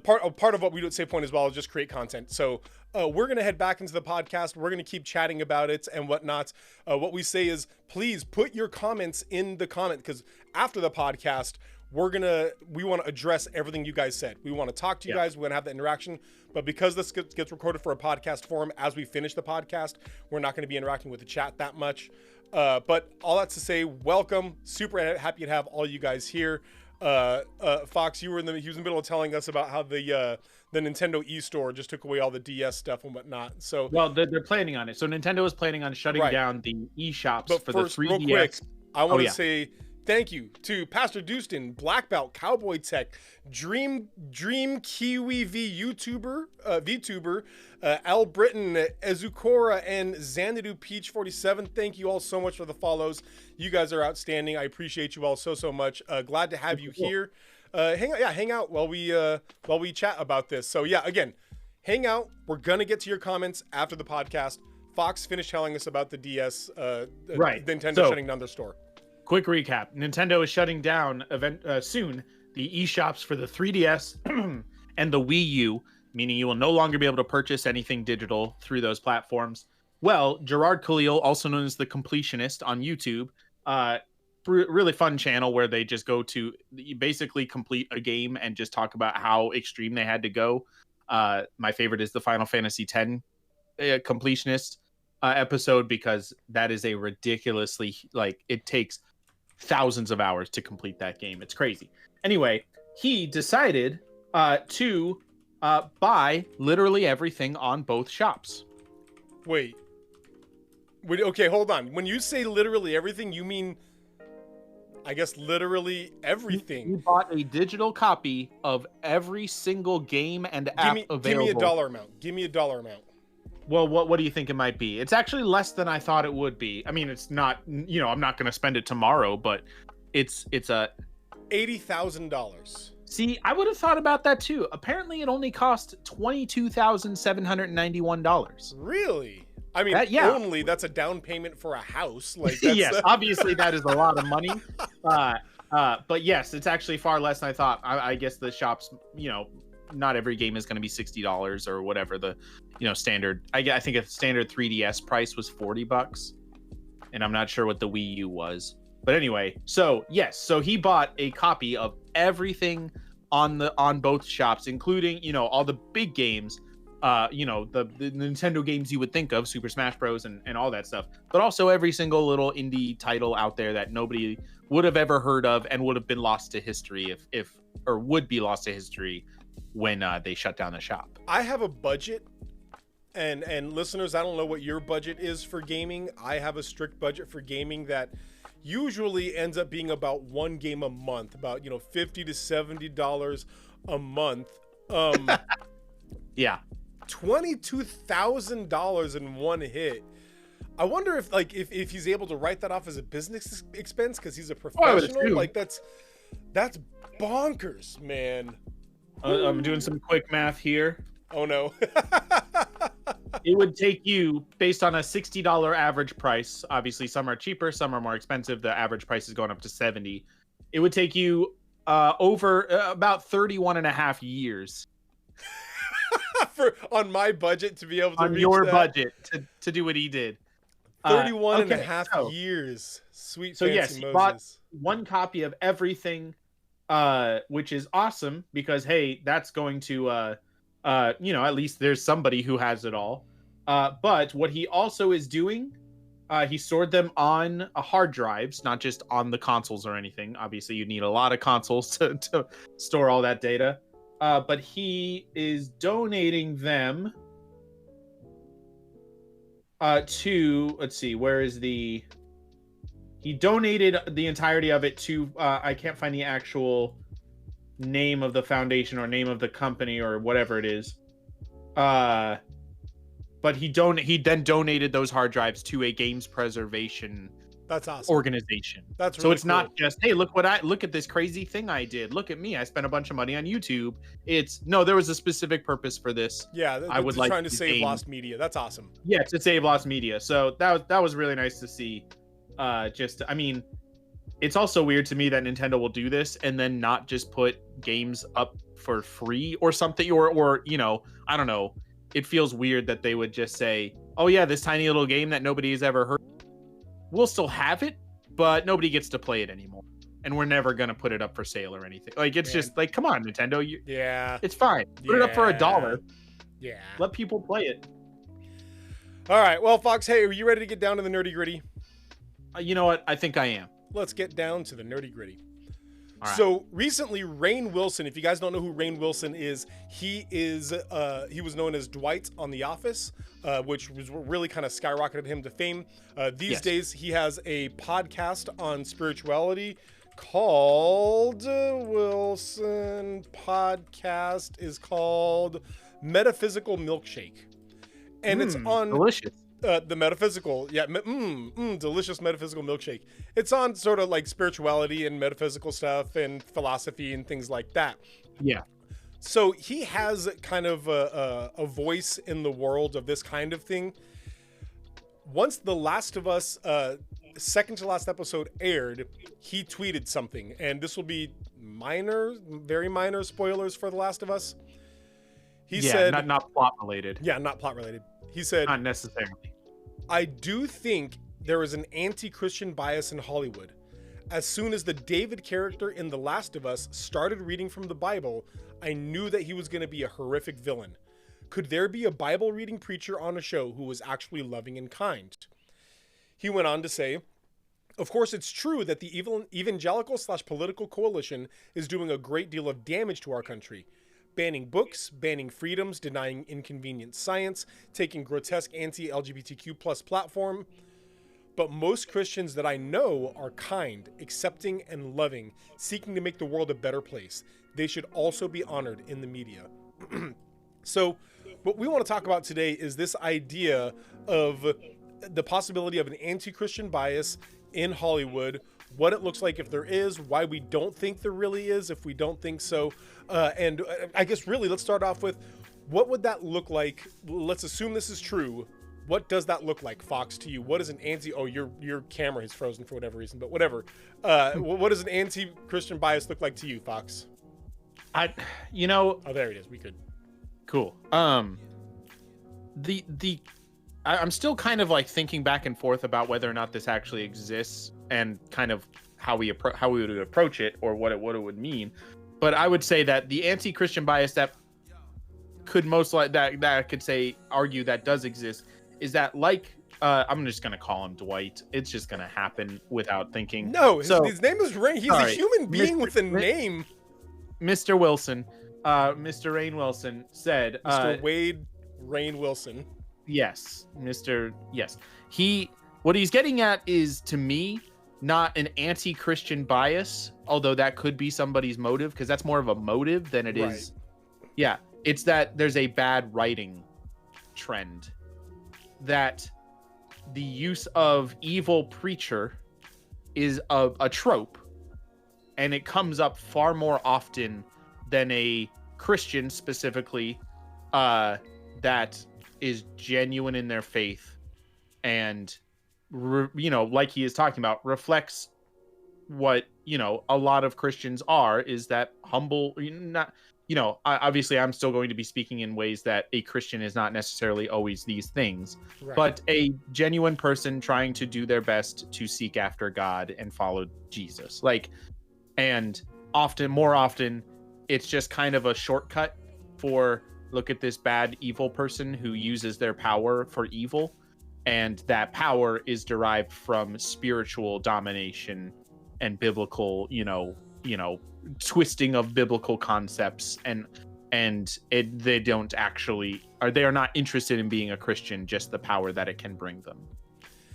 Speaker 1: part of what we do at Save Point as well is just create content. So we're going to head back into the podcast. We're going to keep chatting about it and whatnot. What we say is, please put your comments in the comment, because after the podcast, we want to address everything you guys said. We want to talk to you guys. We want to have that interaction. But because this gets recorded for a podcast forum, as we finish the podcast, we're not going to be interacting with the chat that much. But all that to say, welcome. Super happy to have all you guys here. Fox, he was in the middle of telling us about how the Nintendo eStore just took away all the DS stuff and whatnot. So
Speaker 2: they're planning on it. So Nintendo is planning on shutting down the eShops for
Speaker 1: first,
Speaker 2: the 3DS.
Speaker 1: Real quick, I want to say thank you to Pastor Dustin, Black Belt, Cowboy Tech, Dream Kiwi VTuber, Al Britton, Ezukora, and Xanadu Peach 47. Thank you all so much for the follows. You guys are outstanding. I appreciate you all so much. Glad to have you here. Hang out while we chat about this. So yeah, again, hang out. We're gonna get to your comments after the podcast. Fox finished telling us about the DS, Nintendo shutting down their store.
Speaker 2: Quick recap: Nintendo is shutting down soon the eShops for the 3DS and the Wii U, meaning you will no longer be able to purchase anything digital through those platforms. Well, Gerard Khalil, also known as the Completionist on YouTube, really fun channel where they just go to basically complete a game and just talk about how extreme they had to go. My favorite is the Final Fantasy X Completionist episode, because that is a ridiculously, it takes thousands of hours to complete that game. It's crazy. Anyway, he decided to buy literally everything on both shops.
Speaker 1: Wait, okay, hold on. When you say literally everything, you mean, I guess, literally everything.
Speaker 2: He bought a digital copy of every single game and app available.
Speaker 1: Give me a dollar amount.
Speaker 2: Well, what do you think it might be? It's actually less than I thought it would be. I mean, it's not, I'm not going to spend it tomorrow, but it's a
Speaker 1: $80,000.
Speaker 2: See, I would have thought about that too. Apparently, it only cost $22,791.
Speaker 1: Really? I mean, only that's a down payment for a house. That's
Speaker 2: yes, obviously that is a lot of money. But yes, it's actually far less than I thought. I guess the shops, not every game is going to be $60 or whatever the standard. I think a standard 3DS price was $40, and I'm not sure what the Wii U was. But anyway, so he bought a copy of everything on both shops, including all the big games, the Nintendo games you would think of, Super Smash Bros. and all that stuff, but also every single little indie title out there that nobody would have ever heard of and would have been lost to history or would be lost to history when they shut down the shop.
Speaker 1: I have a budget, and listeners, I don't know what your budget is for gaming. I have a strict budget for gaming that usually ends up being about one game a month, about $50 to $70 a month.
Speaker 2: Yeah,
Speaker 1: $22,000 in one hit. I wonder if he's able to write that off as a business expense because he's a professional. That's bonkers, man.
Speaker 2: I'm doing some quick math here.
Speaker 1: Oh no.
Speaker 2: It would take you, based on a $60 average price, obviously some are cheaper, some are more expensive, the average price is going up to $70. It would take you over about 31 and a half years
Speaker 1: on my budget to be able to
Speaker 2: on
Speaker 1: reach
Speaker 2: your
Speaker 1: that.
Speaker 2: budget to do what he did.
Speaker 1: 31 and a
Speaker 2: Okay,
Speaker 1: half
Speaker 2: so
Speaker 1: years. Sweet
Speaker 2: so
Speaker 1: fancy
Speaker 2: yes, he bought
Speaker 1: Moses.
Speaker 2: one copy of everything, which is awesome because hey, that's going to at least there's somebody who has it all. But what he also is doing, he stored them on hard drives, not just on the consoles or anything. Obviously, you need a lot of consoles to store all that data. But he is donating them to, let's see, where is the, he donated the entirety of it to, I can't find the actual name of the foundation or name of the company or whatever it is. But he then donated those hard drives to a games preservation
Speaker 1: That's awesome.
Speaker 2: organization.
Speaker 1: That's
Speaker 2: so
Speaker 1: really
Speaker 2: it's
Speaker 1: cool.
Speaker 2: not just, hey, look at this crazy thing I did. Look at me, I spent a bunch of money on YouTube. It's no, there was a specific purpose for this.
Speaker 1: Yeah,
Speaker 2: I would like
Speaker 1: trying to save
Speaker 2: gain-
Speaker 1: lost media. That's awesome.
Speaker 2: Yeah, to save lost media. So that was really nice to see. I mean, it's also weird to me that Nintendo will do this and then not just put games up for free or something, or I don't know. It feels weird that they would just say, "Oh yeah, this tiny little game that nobody has ever heard, we'll still have it, but nobody gets to play it anymore, and we're never gonna put it up for sale or anything." Like it's just like, come on, Nintendo, it's fine. Put it up for $1.
Speaker 1: Yeah.
Speaker 2: Let people play it.
Speaker 1: All right. Well, Fox, hey, are you ready to get down to the nerdy gritty?
Speaker 2: You know what? I think I am.
Speaker 1: Let's get down to the nerdy gritty.
Speaker 2: All right.
Speaker 1: So recently, Rainn Wilson, if you guys don't know who Rainn Wilson is, he was known as Dwight on The Office, which was really kind of skyrocketed him to fame. These days, he has a podcast on spirituality called Wilson Podcast is called Metaphysical Milkshake. And it's on
Speaker 2: delicious.
Speaker 1: The metaphysical, delicious metaphysical milkshake. It's on sort of like spirituality and metaphysical stuff and philosophy and things like that.
Speaker 2: Yeah.
Speaker 1: So he has kind of a voice in the world of this kind of thing. Once The Last of Us, second to last episode aired, he tweeted something, and this will be very minor spoilers for The Last of Us. He said,
Speaker 2: not plot related.
Speaker 1: Yeah, not plot related. He said,
Speaker 2: not necessarily.
Speaker 1: I do think there is an anti-Christian bias in Hollywood. As soon as the David character in The Last of Us started reading from the Bible, I knew that he was going to be a horrific villain. Could there be a Bible reading preacher on a show who was actually loving and kind? He went on to say, of course, it's true that the evangelical/political coalition is doing a great deal of damage to our country. Banning books, banning freedoms, denying inconvenient science, taking grotesque anti-LGBTQ plus platform. But most Christians that I know are kind, accepting, and loving, seeking to make the world a better place. They should also be honored in the media. So what we want to talk about today is this idea of the possibility of an anti-Christian bias in Hollywood, what it looks like if there is, why we don't think there really is if we don't think so. And I guess really let's start off with, what would that look like? Let's assume this is true. What does that look like, Fox, to you? What is an your camera is frozen for whatever reason, but whatever. What does an anti-Christian bias look like to you, Fox?
Speaker 2: Oh,
Speaker 1: there it is. We could.
Speaker 2: Cool. I'm still kind of like thinking back and forth about whether or not this actually exists and kind of how we would approach it or what it would mean. But I would say that the anti-Christian bias that could argue that does exist is that, like, I'm just gonna call him Dwight. It's just gonna happen without thinking.
Speaker 1: No, his name is Rainn. He's a human being with a name.
Speaker 2: Mr. Wilson, Mr. Rainn Wilson said,
Speaker 1: Mr. Wade Rainn Wilson.
Speaker 2: Yes, Yes. What he's getting at is, to me, not an anti-Christian bias, although that could be somebody's motive, because that's more of a motive than it is. Yeah, it's that there's a bad writing trend, that the use of evil preacher is a trope, and it comes up far more often than a Christian specifically that is genuine in their faith and like he is talking about, reflects what a lot of Christians are, is that humble, not, obviously I'm still going to be speaking in ways that a Christian is not necessarily always these things,
Speaker 1: Right.
Speaker 2: but a genuine person trying to do their best to seek after God and follow Jesus. And more often, it's just kind of a shortcut for, look at this bad, evil person who uses their power for evil. And that power is derived from spiritual domination and biblical, twisting of biblical concepts, they don't actually, or they are not interested in being a Christian, just the power that it can bring them.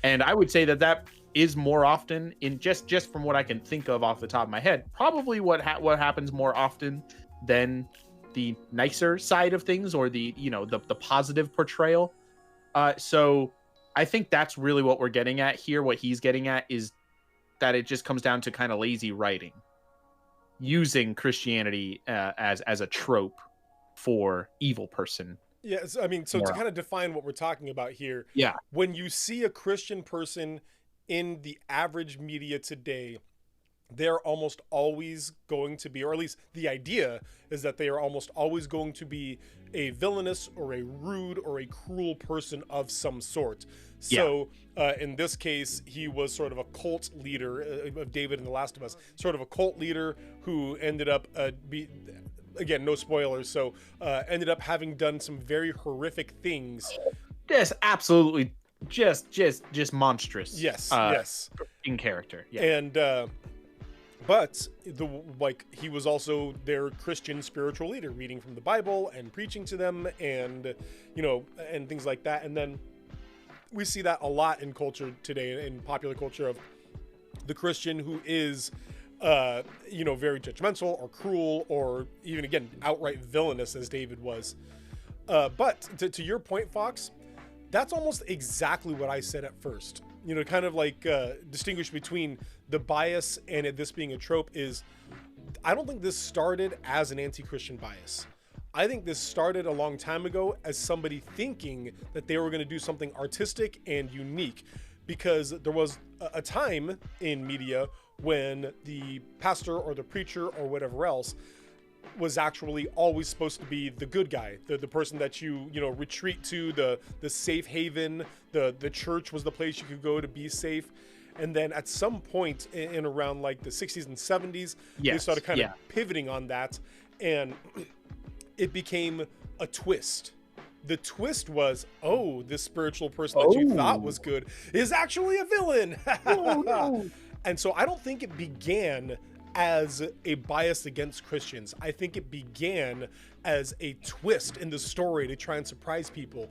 Speaker 2: And I would say that is more often, in just from what I can think of off the top of my head, probably what happens more often than the nicer side of things, or the positive portrayal. So I think that's really what we're getting at here. What he's getting at is that it just comes down to kind of lazy writing, using Christianity as a trope for evil person.
Speaker 1: Yes, I mean, so to kind of define what we're talking about here,
Speaker 2: yeah,
Speaker 1: when you see a Christian person in the average media today, they're almost always going to be, or at least the idea is that they are almost always going to be a villainous or a rude or a cruel person of some sort. So in this case, he was sort of a cult leader of David in The Last of Us, sort of a cult leader who ended up again, no spoilers, so ended up having done some very horrific things.
Speaker 2: Yes, absolutely, just monstrous.
Speaker 1: Yes,
Speaker 2: in character. Yeah.
Speaker 1: And but he was also their Christian spiritual leader, reading from the Bible and preaching to them, and and things like that. And then we see that a lot in culture today, in popular culture, of the Christian who is very judgmental or cruel, or even, again, outright villainous, as David was. But to your point, Fox, that's almost exactly what I said at first. Kind of distinguish between the bias and this being a trope is, I don't think this started as an anti-Christian bias. I think this started a long time ago as somebody thinking that they were going to do something artistic and unique, because there was a time in media when the pastor or the preacher or whatever else was actually always supposed to be the good guy, the person that you retreat to, the safe haven. The church was the place you could go to be safe. And then at some point in around like the 60s and 70s, they started kind of pivoting on that, and it became a twist. The twist was, this spiritual person that you thought was good is actually a villain. Oh, no. And so I don't think it began as a bias against Christians. I think it began as a twist in the story to try and surprise people.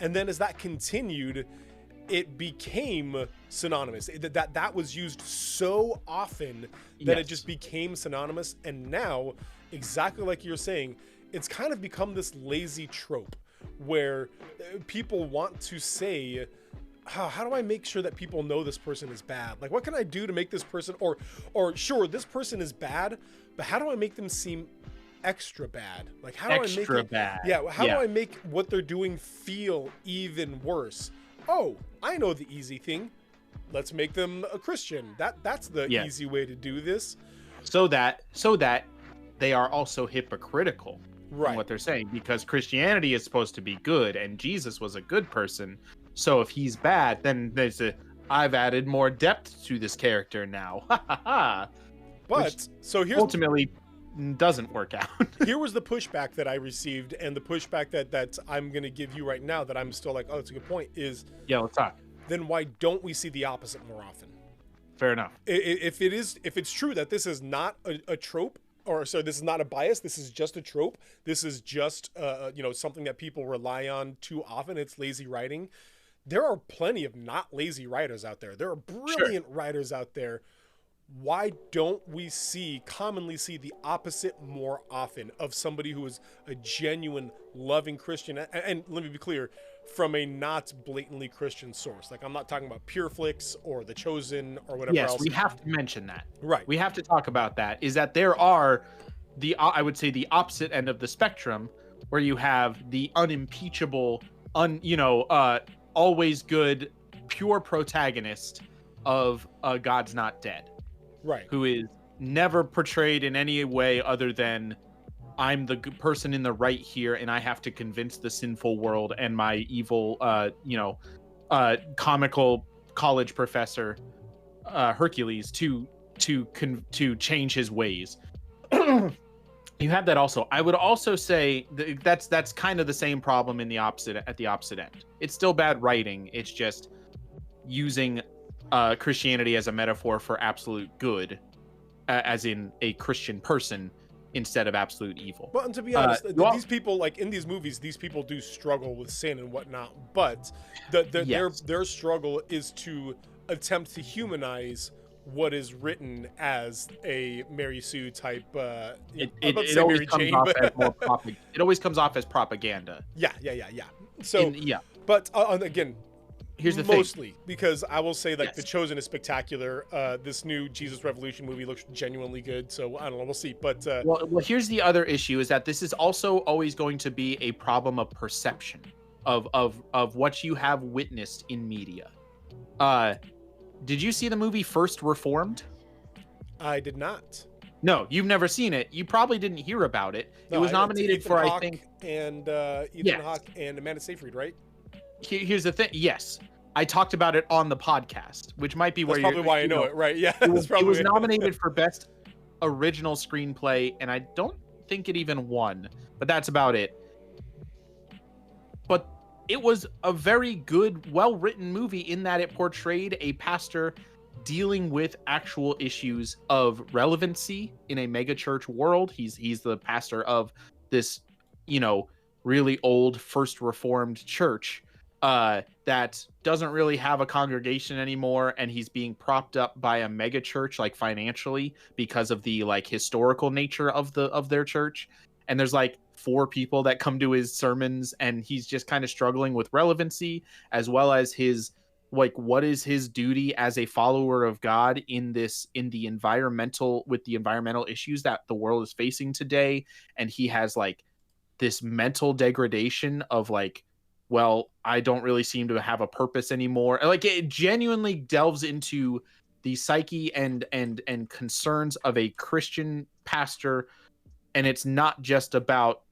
Speaker 1: And then as that continued, it became synonymous. That was used so often that it just became synonymous. And now, exactly like you're saying, it's kind of become this lazy trope where people want to say, how do I make sure that people know this person is bad? Like, what can I do to make this person, or sure, this person is bad, but how do I make them seem extra bad? Like, how do I make it
Speaker 2: bad?
Speaker 1: Yeah, how do I make what they're doing feel even worse? Oh, I know the easy thing. Let's make them a Christian. That's the easy way to do this.
Speaker 2: So that they are also hypocritical in what they're saying, because Christianity is supposed to be good and Jesus was a good person. So if he's bad, then I've added more depth to this character now.
Speaker 1: But so here's
Speaker 2: ultimately doesn't work out.
Speaker 1: Here was the pushback that I received, and the pushback that I'm going to give you right now, that I'm still like, oh, it's a good point, is
Speaker 2: let's talk.
Speaker 1: Then why don't we see the opposite more often?
Speaker 2: Fair enough.
Speaker 1: If it's true that this is not a trope, or sorry, this is not a bias, this is just a trope, this is just something that people rely on too often, it's lazy writing. There are plenty of not lazy writers out there. There are brilliant writers out there. Why don't we commonly see the opposite more often, of somebody who is a genuine, loving Christian? And let me be clear, from a not blatantly Christian source. Like, I'm not talking about PureFlix or The Chosen or whatever else.
Speaker 2: Yes, we have to mention that.
Speaker 1: Right.
Speaker 2: We have to talk about that, is that there are I would say the opposite end of the spectrum, where you have the unimpeachable, always good, pure protagonist of God's Not Dead.
Speaker 1: Right.
Speaker 2: Who is never portrayed in any way other than I'm the good person in the right here, and I have to convince the sinful world and my evil, comical college professor, Hercules, to change his ways. You have that also. I would also say that's kind of the same problem in the opposite at the opposite end. It's still bad writing. It's just using Christianity as a metaphor for absolute good, as in a Christian person, instead of absolute evil.
Speaker 1: Well, and to be honest, these people, like in these movies, these people do struggle with sin and whatnot. But their struggle is to attempt to humanize what is written as a Mary Sue type.
Speaker 2: It always comes off as more it always comes off as propaganda.
Speaker 1: Yeah. So but again,
Speaker 2: here's the
Speaker 1: mostly
Speaker 2: thing.
Speaker 1: Because I will say, like, The Chosen is spectacular. This new Jesus Revolution movie looks genuinely good. So I don't know, we'll see. But
Speaker 2: well, here's the other issue: is that this is also always going to be a problem of perception of what you have witnessed in media. Did you see the movie First Reformed?
Speaker 1: I did not.
Speaker 2: No, you've never seen it. You probably didn't hear about it.
Speaker 1: No,
Speaker 2: it was nominated for,
Speaker 1: Hawke,
Speaker 2: I think,
Speaker 1: and Ethan Hawke and Amanda Seyfried, right?
Speaker 2: Here's the thing. Yes, I talked about it on the podcast, which might be
Speaker 1: That's probably why I know it, right? Yeah,
Speaker 2: it was nominated for Best Original Screenplay, and I don't think it even won. But that's about it. But it was a very good, well-written movie in that it portrayed a pastor dealing with actual issues of relevancy in a megachurch world. He's the pastor of this, really old First Reformed church that doesn't really have a congregation anymore, and he's being propped up by a megachurch, like, financially, because of the, like, historical nature of their church. And there's like 4 people that come to his sermons, and he's just kind of struggling with relevancy, as well as his, like, what is his duty as a follower of God with the environmental issues that the world is facing today. And he has, like, this mental degradation of, like, well, I don't really seem to have a purpose anymore. Like, it genuinely delves into the psyche and concerns of a Christian pastor. And it's not just about,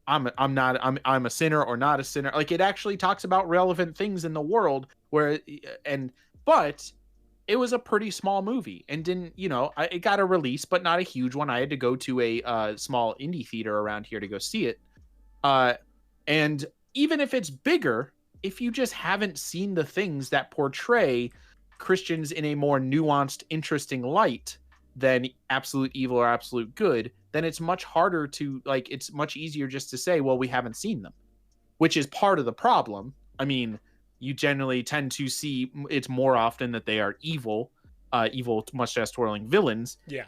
Speaker 2: I'm a sinner or not a sinner. Like, it actually talks about relevant things in the world but it was a pretty small movie and didn't, it got a release, but not a huge one. I had to go to a small indie theater around here to go see it. And even if it's bigger, if you just haven't seen the things that portray Christians in a more nuanced, interesting light than absolute evil or absolute good, then it's much harder to, like, it's much easier just to say, well, we haven't seen them, which is part of the problem. I mean, you generally tend to see it's more often that they are evil mustache twirling villains.
Speaker 1: Yeah.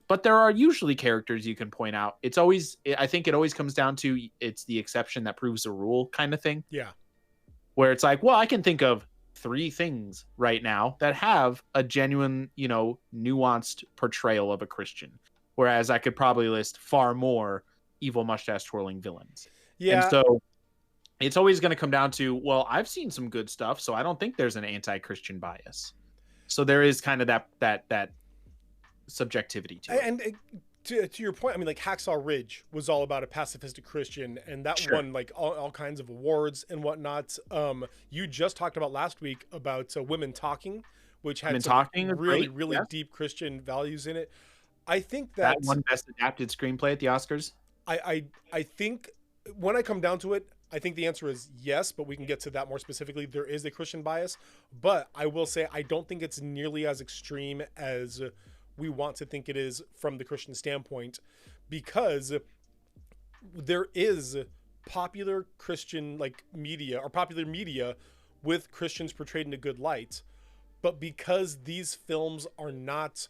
Speaker 2: But there are usually characters you can point out. I think it always comes down to, it's the exception that proves the rule kind of thing.
Speaker 1: Yeah.
Speaker 2: Where it's like, well, I can think of 3 things right now that have a genuine, nuanced portrayal of a Christian, whereas I could probably list far more evil mustache twirling villains.
Speaker 1: Yeah.
Speaker 2: And so it's always going to come down to, well, I've seen some good stuff, so I don't think there's an anti-Christian bias. So there is kind of that subjectivity to it.
Speaker 1: And to your point, I mean, like, Hacksaw Ridge was all about a pacifistic Christian, and that won, like, all kinds of awards and whatnot. You just talked about last week about Women Talking, which had some really deep Christian values in it. I think that
Speaker 2: won Best Adapted Screenplay at the Oscars.
Speaker 1: I think when I come down to it, I think the answer is yes, but we can get to that more specifically. There is a Christian bias, but I will say I don't think it's nearly as extreme as we want to think it is from the Christian standpoint, because there is popular Christian, like, media or popular media with Christians portrayed in a good light. But because these films are not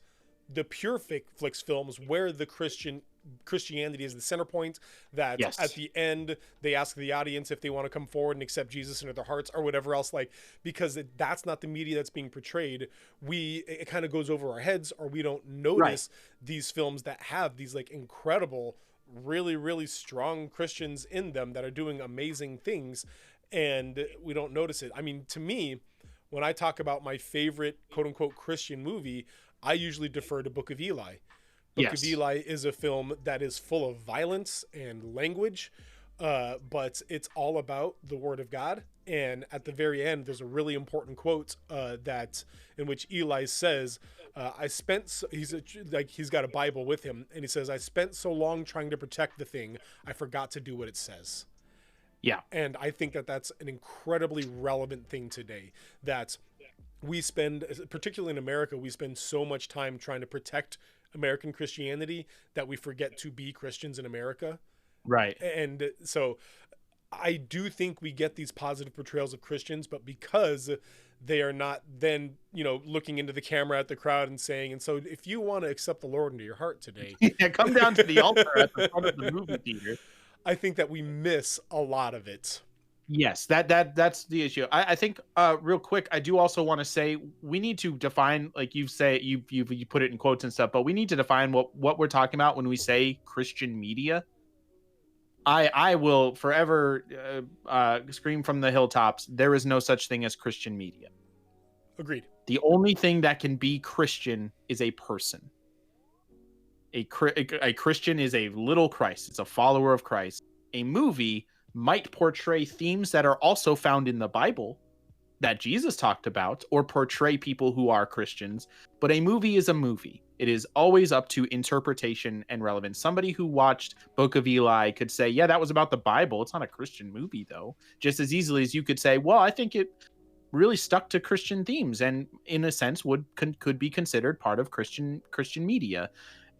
Speaker 1: the pure flicks films where the Christianity is the center point, that at the end they ask the audience if they want to come forward and accept Jesus into their hearts or whatever else, like, because that's not the media that's being portrayed, it kind of goes over our heads, or we don't notice these films that have these, like, incredible, really, really strong Christians in them that are doing amazing things, and we don't notice it. I mean, to me, when I talk about my favorite quote unquote Christian movie, I usually defer to Book of Eli. Book of
Speaker 2: Yes.
Speaker 1: Eli is a film that is full of violence and language, but it's all about the Word of God. And at the very end, there's a really important quote that in which Eli says, "I spent." He's got a Bible with him, and he says, "I spent so long trying to protect the thing, I forgot to do what it says."
Speaker 2: Yeah.
Speaker 1: And I think that that's an incredibly relevant thing today. That we spend, particularly in America, we spend so much time trying to protect American Christianity that we forget to be Christians in America.
Speaker 2: Right.
Speaker 1: And so I do think we get these positive portrayals of Christians, but because they are not then, looking into the camera at the crowd and saying, and so if you want to accept the Lord into your heart today,
Speaker 2: Yeah, come down to the altar at the front of the movie theater.
Speaker 1: I think that we miss a lot of it.
Speaker 2: Yes, that's the issue. I think real quick, I do also want to say we need to define, like you say, you put it in quotes and stuff, but we need to define what we're talking about when we say Christian media. I will forever scream from the hilltops, there is no such thing as Christian media.
Speaker 1: Agreed.
Speaker 2: The only thing that can be Christian is a person. A Christian is a little Christ. It's a follower of Christ. A movie might portray themes that are also found in the Bible that Jesus talked about, or portray people who are Christians, but a movie is a movie. It is always up to interpretation and relevance. Somebody who watched Book of Eli could say, yeah, that was about the Bible. It's not a Christian movie, though. Just as easily as you could say, well, I think it really stuck to Christian themes and in a sense could be considered part of Christian media.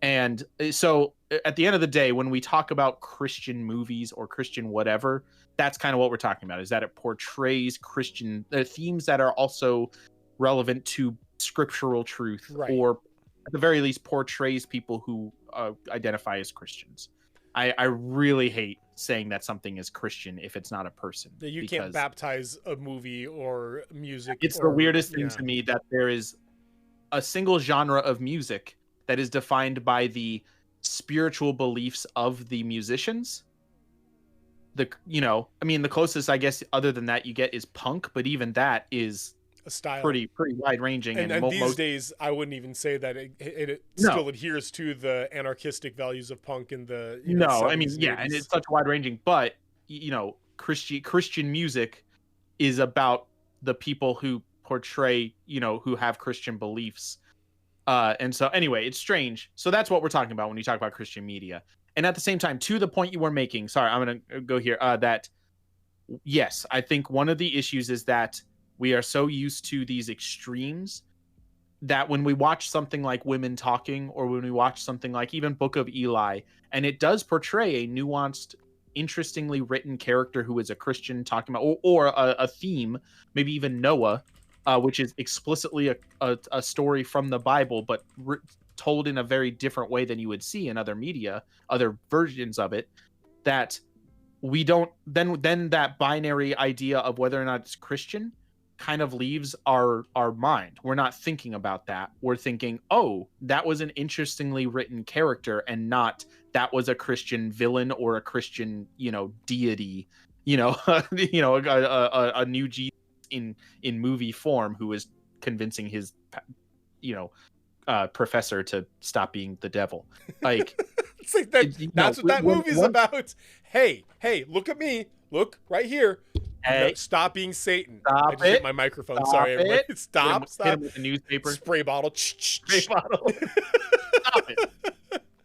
Speaker 2: And so at the end of the day, when we talk about Christian movies or Christian whatever, that's kind of what we're talking about, is that it portrays Christian themes that are also relevant to scriptural truth,
Speaker 1: right,
Speaker 2: or at the very least portrays people who identify as Christians. I really hate saying that something is Christian if it's not a person.
Speaker 1: You can't baptize a movie or music.
Speaker 2: It's the weirdest thing to me that there is a single genre of music that is defined by the spiritual beliefs of the musicians. The closest, I guess, other than that you get is punk, but even that is
Speaker 1: a style
Speaker 2: pretty wide ranging.
Speaker 1: And these days, I wouldn't even say that it still adheres to the anarchistic values of punk and the.
Speaker 2: And it's such wide ranging, but Christian music is about the people who portray, who have Christian beliefs. And so anyway, it's strange. So that's what we're talking about when you talk about Christian media. And at the same time, to the point you were making, sorry, I'm going to go here, that yes, I think one of the issues is that we are so used to these extremes that when we watch something like Women Talking, or when we watch something like even Book of Eli, and it does portray a nuanced, interestingly written character who is a Christian talking about, or a theme, maybe even Noah, which is explicitly a story from the Bible, but told in a very different way than you would see in other media, other versions of it, that we don't, then that binary idea of whether or not it's Christian kind of leaves our mind. We're not thinking about that. We're thinking, oh, that was an interestingly written character, and not that was a Christian villain or a Christian, deity, a new Jesus in movie form who is convincing his professor to stop being the devil. Like
Speaker 1: it's like that, that's what that movie's about. Hey, look at me, look right here.
Speaker 2: Hey,
Speaker 1: stop being Satan.
Speaker 2: Stop
Speaker 1: I just hit my microphone. Sorry, everybody. Stop.
Speaker 2: Hit him with the newspaper.
Speaker 1: Spray bottle.
Speaker 2: Spray bottle. Stop it.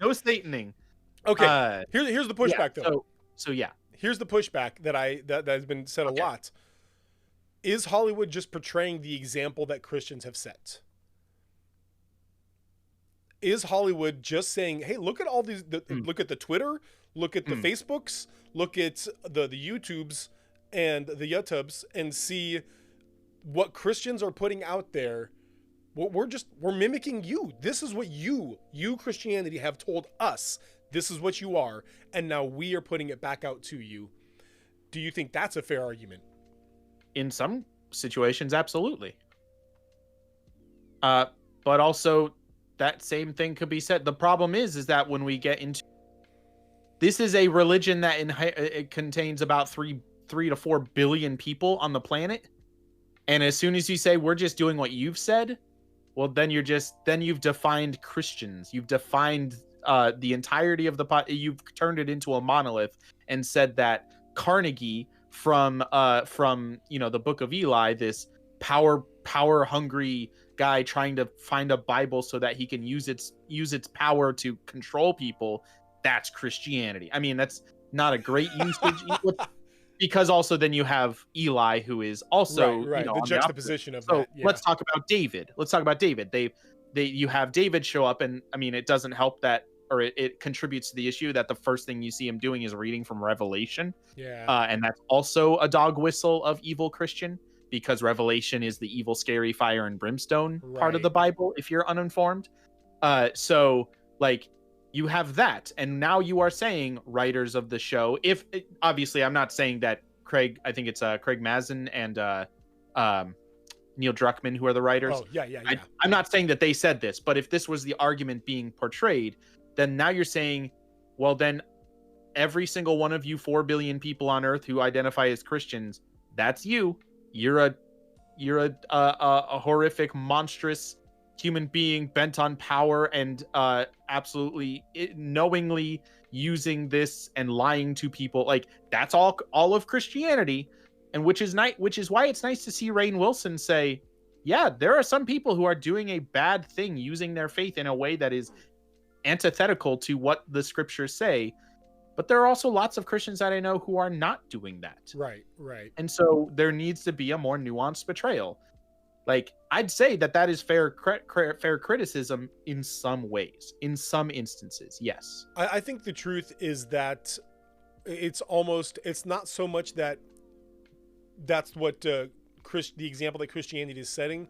Speaker 2: No Sataning.
Speaker 1: Okay. Here's the pushback, though.
Speaker 2: So yeah.
Speaker 1: Here's the pushback that has been said a lot. Is Hollywood just portraying the example that Christians have set? Is Hollywood just saying, hey, look at all these, look at the Twitter, look at the Facebooks, look at the YouTubes and the YouTubes, and see what Christians are putting out there. We're mimicking you. This is what you Christianity have told us. This is what you are. And now we are putting it back out to you. Do you think that's a fair argument?
Speaker 2: In some situations, absolutely. But also that same thing could be said. The problem is that when we get into, this is a religion that it contains about 3 to 4 billion people on the planet. And as soon as you say, we're just doing what you've said, well, then you've defined Christians. You've defined the entirety of the pot. You've turned it into a monolith and said that Carnegie from the Book of Eli, this power hungry guy trying to find a Bible so that he can use its power to control people, that's Christianity. I mean, that's not a great usage because also then you have Eli, who is also
Speaker 1: right. The juxtaposition of
Speaker 2: so
Speaker 1: that. Yeah.
Speaker 2: let's talk about David. You have David show up, and I mean, it doesn't help that, or it contributes to the issue that the first thing you see him doing is reading from Revelation.
Speaker 1: Yeah.
Speaker 2: And that's also a dog whistle of evil Christian, because Revelation is the evil, scary fire and brimstone part of the Bible, if you're uninformed. So like you have that, and now you are saying writers of the show, if obviously I'm not saying that Craig, I think it's Craig Mazin and Neil Druckmann who are the writers.
Speaker 1: Oh, yeah.
Speaker 2: I'm not saying that they said this, but if this was the argument being portrayed, then now you're saying, well, then every single one of you 4 billion people on Earth who identify as Christians, that's you. You're a horrific, monstrous human being bent on power and absolutely knowingly using this and lying to people. Like, that's all of Christianity. And which is why it's nice to see Rainn Wilson say, yeah, there are some people who are doing a bad thing, using their faith in a way that is antithetical to what the scriptures say. But there are also lots of Christians that I know who are not doing that.
Speaker 1: Right.
Speaker 2: And so there needs to be a more nuanced portrayal. Like, I'd say that is fair criticism in some ways, in some instances. Yes.
Speaker 1: I think the truth is that it's not so much that that's what the example that Christianity is setting.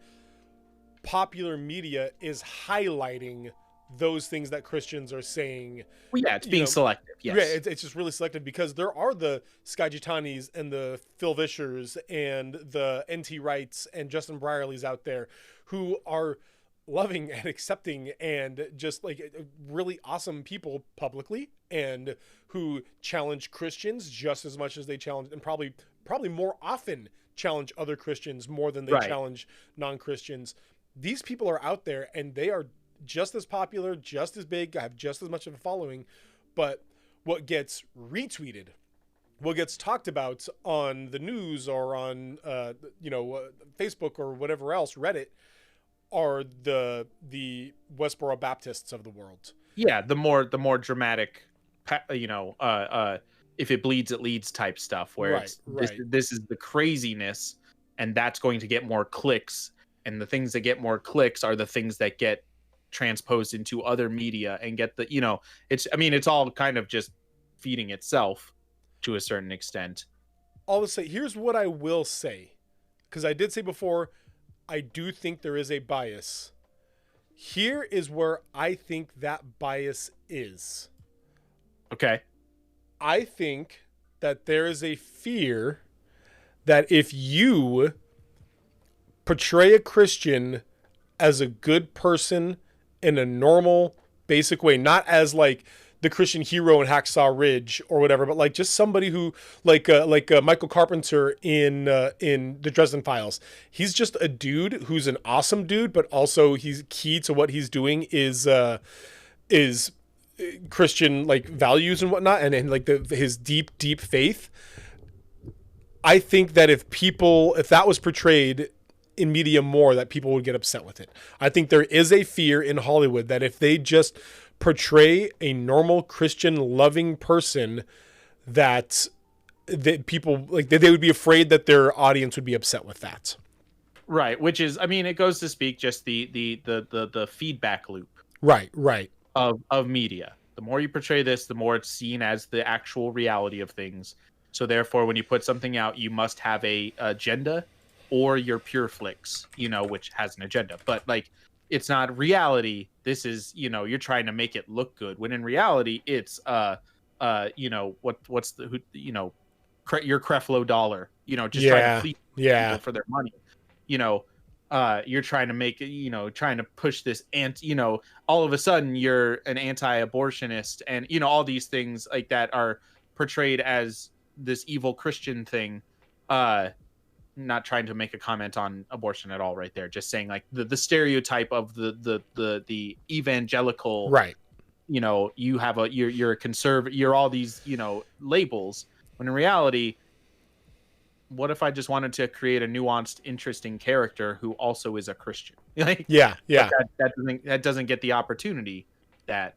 Speaker 1: Popular media is highlighting those things that Christians are saying.
Speaker 2: Well, yeah, it's being selective. Yes.
Speaker 1: Yeah, it's just really selective, because there are the Skye Jitanis and the Phil Vishers and the NT Wrights and Justin Brierleys out there who are loving and accepting and just like really awesome people publicly, and who challenge Christians just as much as they challenge, and probably more often challenge other Christians more than they challenge non-Christians. These people are out there, and they are just as popular, just as big, have just as much of a following. But what gets retweeted, what gets talked about on the news or on Facebook or whatever else, Reddit, are the Westboro Baptists of the world.
Speaker 2: Yeah, the more dramatic, if it bleeds, it leads type stuff, where this is the craziness, and that's going to get more clicks, and the things that get more clicks are the things that get transposed into other media and get it's all kind of just feeding itself to a certain extent.
Speaker 1: I'll say, here's what I will say, because I did say before, I do think there is a bias. Here is where I think that bias is.
Speaker 2: Okay.
Speaker 1: I think that there is a fear that if you portray a Christian as a good person in a normal, basic way, not as like the Christian hero in Hacksaw Ridge or whatever, but like just somebody who, like Michael Carpenter in the Dresden Files. He's just a dude who's an awesome dude, but also he's key to what he's doing is Christian like values and whatnot, and like his deep faith. I think that if that was portrayed in media more, that people would get upset with it. I think there is a fear in Hollywood that if they just portray a normal Christian loving person, that people like they would be afraid that their audience would be upset with that.
Speaker 2: Right, which is, I mean, it goes to speak just the feedback loop.
Speaker 1: Right.
Speaker 2: Of media. The more you portray this, the more it's seen as the actual reality of things. So therefore, when you put something out, you must have a agenda, or your pure flicks, which has an agenda. But like, it's not reality. This is, you're trying to make it look good, when in reality it's what's the your Creflo Dollar, just trying to please people for their money. You're trying to make it, trying to push this, and all of a sudden you're an anti-abortionist, and all these things like that are portrayed as this evil Christian thing. not trying to make a comment on abortion at all right there, just saying like the stereotype of the evangelical,
Speaker 1: Right.
Speaker 2: you know, you have a you're a conservative, you're all these, you know, labels, when in reality, what if I just wanted to create a nuanced, interesting character who also is a Christian? Like,
Speaker 1: Yeah. Yeah.
Speaker 2: that doesn't get the opportunity that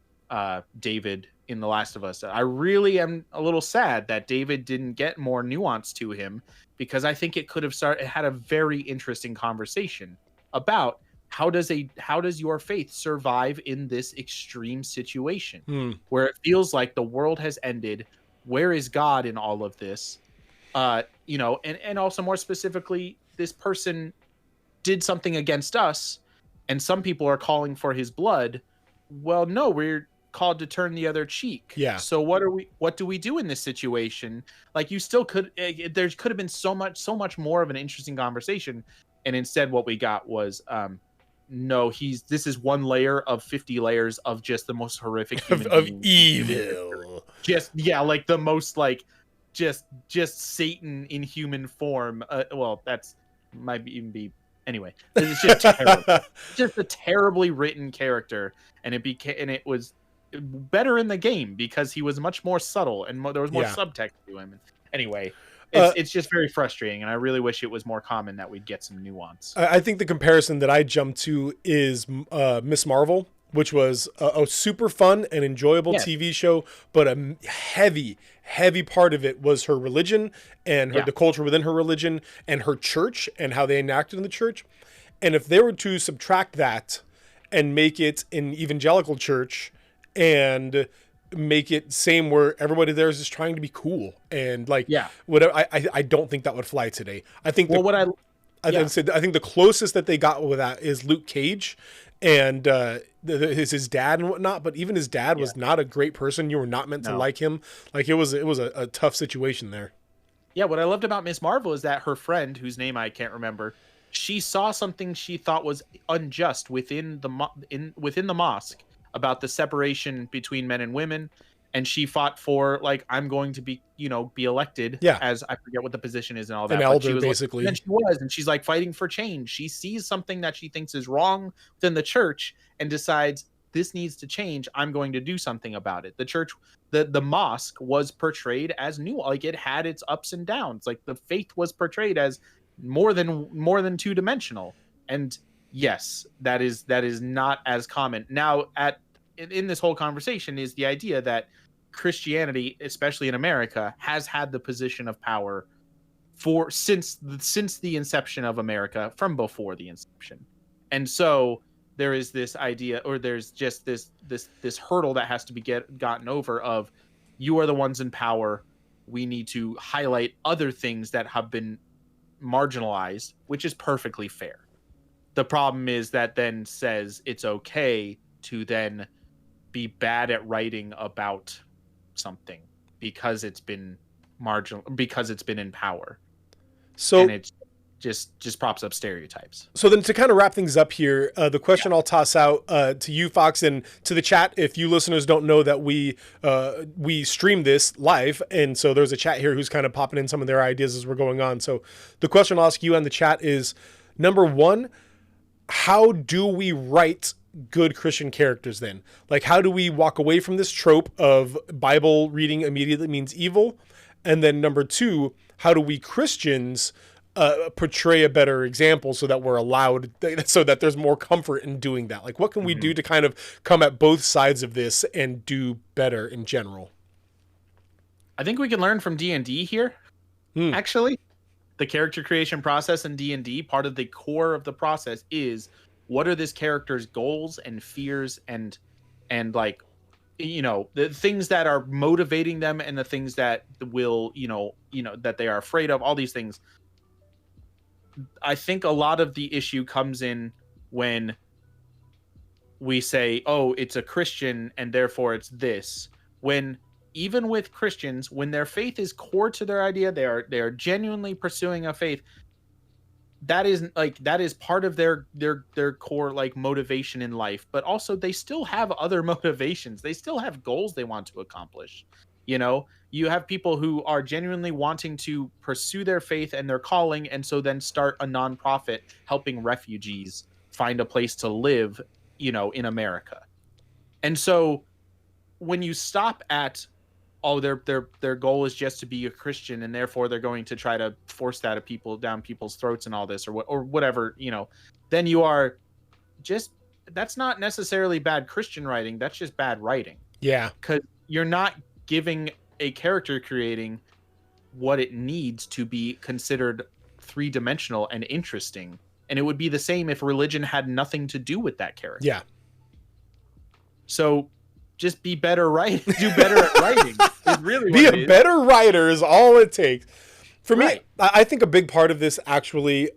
Speaker 2: David in The Last of Us. I really am a little sad that David didn't get more nuance to him, because I think it could have had a very interesting conversation about how does your faith survive in this extreme situation where it feels like the world has ended. Where is God in all of this? You know, and also more specifically, this person did something against us, and some people are calling for his blood. Well, no, we're called to turn the other cheek.
Speaker 1: Yeah.
Speaker 2: So what do we do in this situation? Like, you still could, there could have been so much more of an interesting conversation, and instead what we got was no, this is one layer of 50 layers of just the most horrific human
Speaker 1: of
Speaker 2: being.
Speaker 1: evil.
Speaker 2: Just, yeah, like the most, like, just Satan in human form. Well, that's might even be anyway. It's just terrible. Just a terribly written character, and it was better in the game because he was much more subtle and there was more subtext to him. Anyway, it's just very frustrating, and I really wish it was more common that we'd get some nuance.
Speaker 1: I think the comparison that I jumped to is Miss Marvel, which was a super fun and enjoyable TV show, but a heavy part of it was her religion and the culture within her religion and her church and how they enacted in the church. And if they were to subtract that and make it an evangelical church and make it same where everybody there is just trying to be cool and like whatever, I don't think that would fly today. I think I think the closest that they got with that is Luke Cage and his dad and whatnot, but even his dad was not a great person. You were not meant to like him. Like, it was a tough situation there.
Speaker 2: Yeah, what I loved about Miss Marvel is that her friend, whose name I can't remember, she saw something she thought was unjust within the mosque about the separation between men and women, and she fought for, like, I'm going to be elected as, I forget what the position is and all that.
Speaker 1: An elder, basically.
Speaker 2: Like, and she's like fighting for change. She sees something that she thinks is wrong within the church and decides this needs to change. I'm going to do something about it. The church, the mosque was portrayed as new, like it had its ups and downs. Like, the faith was portrayed as more than two-dimensional. And yes, that is not as common now. In this whole conversation is the idea that Christianity, especially in America, has had the position of power since the inception of America, from before the inception. And so there is this idea, or there's just this hurdle that has to be gotten over of, you are the ones in power. We need to highlight other things that have been marginalized, which is perfectly fair. The problem is that then says it's okay to then be bad at writing about something because it's been marginal, because it's been in power.
Speaker 1: So,
Speaker 2: and it just props up stereotypes.
Speaker 1: So then, to kind of wrap things up here, the question I'll toss out to you, Fox, and to the chat, if you listeners don't know that we stream this live, and so there's a chat here who's kind of popping in some of their ideas as we're going on. So the question I'll ask you in the chat is, number one, how do we write good Christian characters then? Like, how do we walk away from this trope of Bible reading immediately means evil? And then number two, how do we Christians portray a better example so that we're allowed, so that there's more comfort in doing that? Like, what can we do to kind of come at both sides of this and do better in general?
Speaker 2: I think we can learn from D&D here. Actually, the character creation process in D&D, part of the core of the process is, what are this character's goals and fears and like, the things that are motivating them and the things that will, that they are afraid of, all these things. I think a lot of the issue comes in when we say, oh, it's a Christian and therefore it's this. When even with Christians, when their faith is core to their idea, they are genuinely pursuing a faith. That is part of their core, like, motivation in life, but also they still have other motivations. They still have goals they want to accomplish. You know, you have people who are genuinely wanting to pursue their faith and their calling, and so then start a nonprofit helping refugees find a place to live, you know, in America. And so when you stop at, oh, their goal is just to be a Christian, and therefore they're going to try to force that at people, down people's throats and all this, or whatever, you know, then you are just, that's not necessarily bad Christian writing. That's just bad writing.
Speaker 1: Yeah.
Speaker 2: Because you're not giving a character creating what it needs to be considered three-dimensional and interesting. And it would be the same if religion had nothing to do with that character.
Speaker 1: Yeah.
Speaker 2: So just be better writing. Do better at writing. Is really
Speaker 1: be
Speaker 2: what
Speaker 1: a
Speaker 2: it is.
Speaker 1: better writer is all it takes. For me,
Speaker 2: Right.
Speaker 1: I think a big part of this actually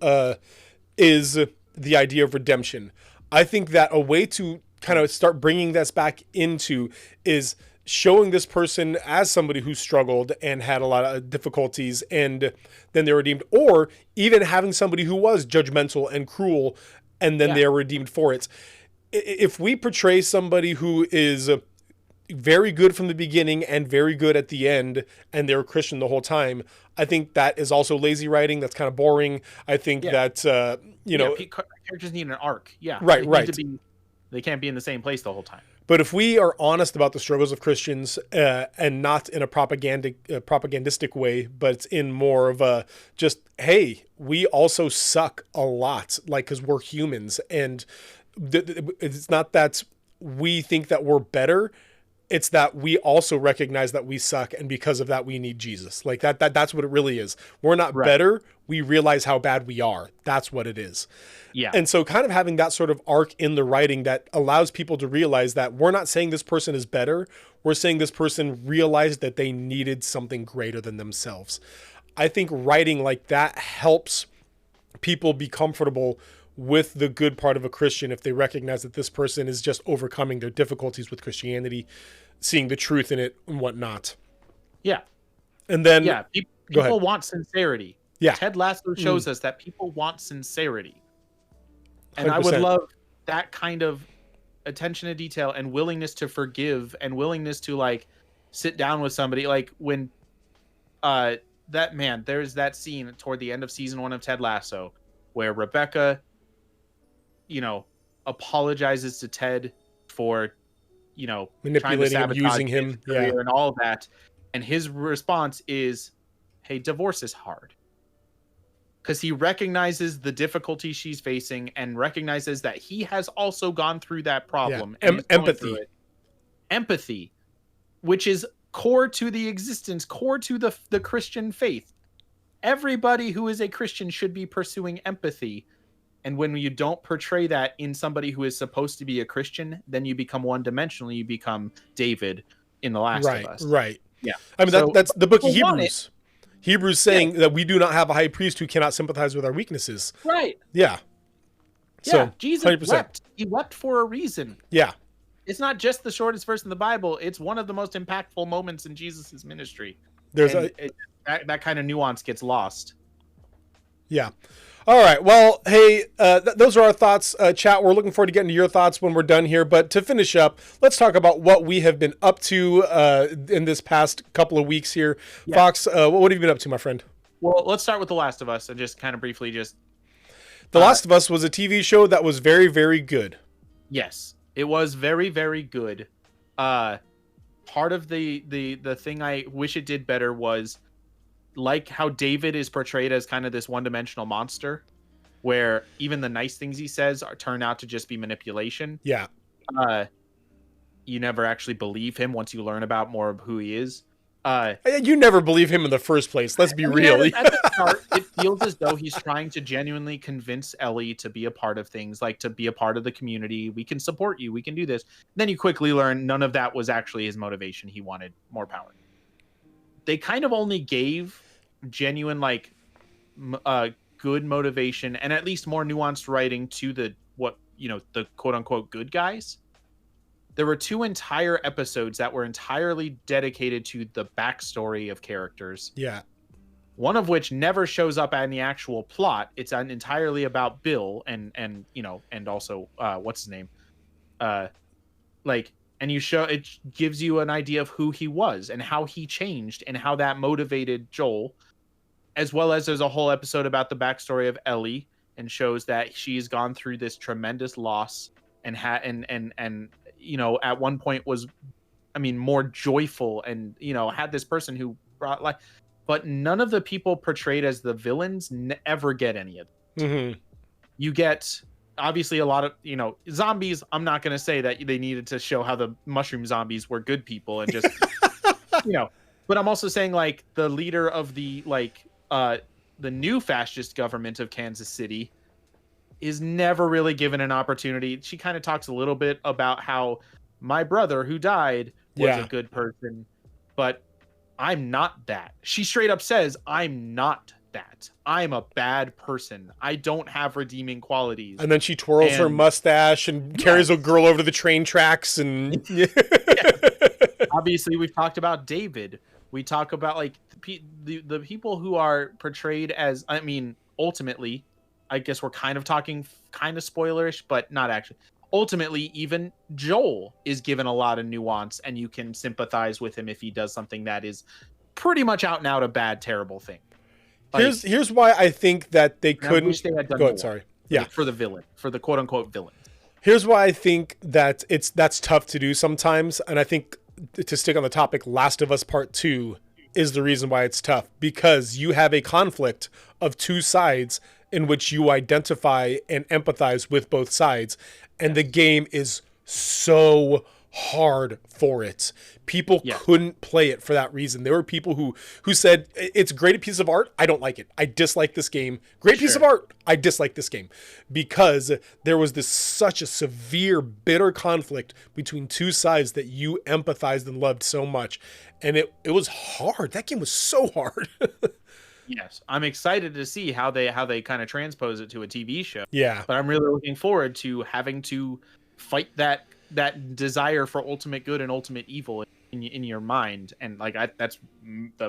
Speaker 1: is the idea of redemption. I think that a way to kind of start bringing this back into is showing this person as somebody who struggled and had a lot of difficulties, and then they're redeemed, or even having somebody who was judgmental and cruel and then they're redeemed for it. If we portray somebody who is very good from the beginning and very good at the end, and they're a Christian the whole time, I think that is also lazy writing. That's kind of boring. I think that, you know,
Speaker 2: characters need an arc. Yeah.
Speaker 1: Right,
Speaker 2: They need
Speaker 1: right.
Speaker 2: to be, they can't be in the same place the whole time.
Speaker 1: but if we are honest about the struggles of Christians, and not in a propagandistic way, but in more of a just, hey, we also suck a lot, like, because we're humans, and it's not that we think that we're better. It's that we also recognize that we suck, and because of that, we need Jesus. Like that's what it really is. We're not better. We realize how bad we are. That's what it is.
Speaker 2: Yeah.
Speaker 1: And so kind of having that sort of arc in the writing that allows people to realize that we're not saying this person is better. We're saying this person realized that they needed something greater than themselves. I think writing like that helps people be comfortable with the good part of a Christian if they recognize that this person is just overcoming their difficulties with Christianity, seeing the truth in it and whatnot.
Speaker 2: Yeah.
Speaker 1: And then
Speaker 2: people want sincerity.
Speaker 1: Yeah.
Speaker 2: Ted Lasso shows us that people want sincerity. And
Speaker 1: 100%.
Speaker 2: I would love that kind of attention to detail and willingness to forgive and willingness to like sit down with somebody. Like when there's that scene toward the end of season 1 of Ted Lasso where Rebecca, you know, apologizes to Ted for, you know,
Speaker 1: manipulating him, using him,
Speaker 2: and all of that. And his response is, hey, divorce is hard. Because he recognizes the difficulty she's facing and recognizes that he has also gone through that problem.
Speaker 1: Yeah.
Speaker 2: And he's going
Speaker 1: Empathy.
Speaker 2: through it. Empathy, which is core to the existence, core to the Christian faith. Everybody who is a Christian should be pursuing empathy. And when you don't portray that in somebody who is supposed to be a Christian, then you become one-dimensional. You become David in The Last of Us.
Speaker 1: Right.
Speaker 2: Yeah.
Speaker 1: I mean, that's the book of
Speaker 2: people want
Speaker 1: Hebrews. Hebrews saying that we do not have a high priest who cannot sympathize with our weaknesses.
Speaker 2: Right.
Speaker 1: Yeah.
Speaker 2: Yeah.
Speaker 1: So,
Speaker 2: Jesus
Speaker 1: 100%.
Speaker 2: wept. He wept for a reason.
Speaker 1: Yeah.
Speaker 2: It's not just the shortest verse in the Bible. It's one of the most impactful moments in Jesus's ministry.
Speaker 1: There's
Speaker 2: that kind of nuance gets lost.
Speaker 1: Yeah. All right. Well, hey, those are our thoughts, chat. We're looking forward to getting to your thoughts when we're done here. But to finish up, let's talk about what we have been up to in this past couple of weeks here. Yeah. Fox, what have you been up to, my friend?
Speaker 2: Well, let's start with The Last of Us and just kind of briefly The
Speaker 1: Last of Us was a TV show that was very, very good.
Speaker 2: Yes, it was very, very good. Part of the thing I wish it did better was like how David is portrayed as kind of this one-dimensional monster where even the nice things he says turn out to just be manipulation.
Speaker 1: Yeah.
Speaker 2: You never actually believe him once you learn about more of who he is.
Speaker 1: You never believe him in the first place. Let's be real.
Speaker 2: At the start, it feels as though he's trying to genuinely convince Ellie to be a part of things, like to be a part of the community. We can support you. We can do this. Then you quickly learn none of that was actually his motivation. He wanted more power. They kind of only gave genuine, like, good motivation and at least more nuanced writing to the quote unquote good guys. There were 2 entire episodes that were entirely dedicated to the backstory of characters.
Speaker 1: Yeah.
Speaker 2: One of which never shows up in the actual plot. It's entirely about Bill and also what's his name? Like and it gives you an idea of who he was and how he changed and how that motivated Joel, as well as there's a whole episode about the backstory of Ellie and shows that she's gone through this tremendous loss and at one point was, more joyful and, had this person who brought life, but none of the people portrayed as the villains ever get any of it.
Speaker 1: Mm-hmm.
Speaker 2: You get obviously a lot of, zombies. I'm not going to say that they needed to show how the mushroom zombies were good people and just, but I'm also saying like the leader of the new fascist government of Kansas City is never really given an opportunity. She kind of talks a little bit about how my brother who died was a good person, but I'm not that. She straight up says, I'm not that. I'm a bad person. I don't have redeeming qualities.
Speaker 1: And then she twirls her mustache and carries a girl over to the train tracks. And
Speaker 2: obviously we've talked about David. We talk about like the people who are portrayed as, ultimately, I guess we're kind of talking kind of spoilerish, but not actually. Ultimately, even Joel is given a lot of nuance, and you can sympathize with him if he does something that is pretty much out and out a bad, terrible thing. Like,
Speaker 1: here's why I think that they couldn't.
Speaker 2: I wish they had done
Speaker 1: go ahead,
Speaker 2: more
Speaker 1: sorry. Yeah,
Speaker 2: for the villain, for the quote unquote villain.
Speaker 1: Here's why I think that that's tough to do sometimes, and I think to stick on the topic, Last of Us Part 2 is the reason why it's tough, because you have a conflict of two sides in which you identify and empathize with both sides, and the game is so hard for it. People couldn't play it for that reason. There were people who said it's a great piece of art, I don't like it, I dislike this game. Great piece of art, I dislike this game, because there was such a severe, bitter conflict between two sides that you empathized and loved so much, and it was hard. That game was so hard.
Speaker 2: Yes, I'm excited to see how they kind of transpose it to a TV show.
Speaker 1: Yeah,
Speaker 2: but I'm really looking forward to having to fight that desire for ultimate good and ultimate evil in your mind, and like that's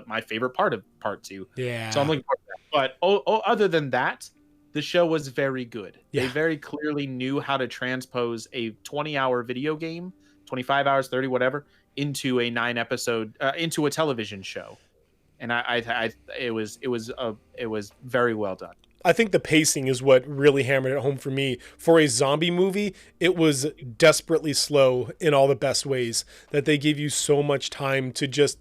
Speaker 2: my favorite part of Part 2.
Speaker 1: Yeah,
Speaker 2: so I'm looking forward to that. But other than that, the show was very good. They very clearly knew how to transpose a 20-hour video game, 25 hours, 30, whatever, into a 9-episode into a television show. And it was very well done.
Speaker 1: I think the pacing is what really hammered it home for me. For a zombie movie, it was desperately slow in all the best ways, that they give you so much time to just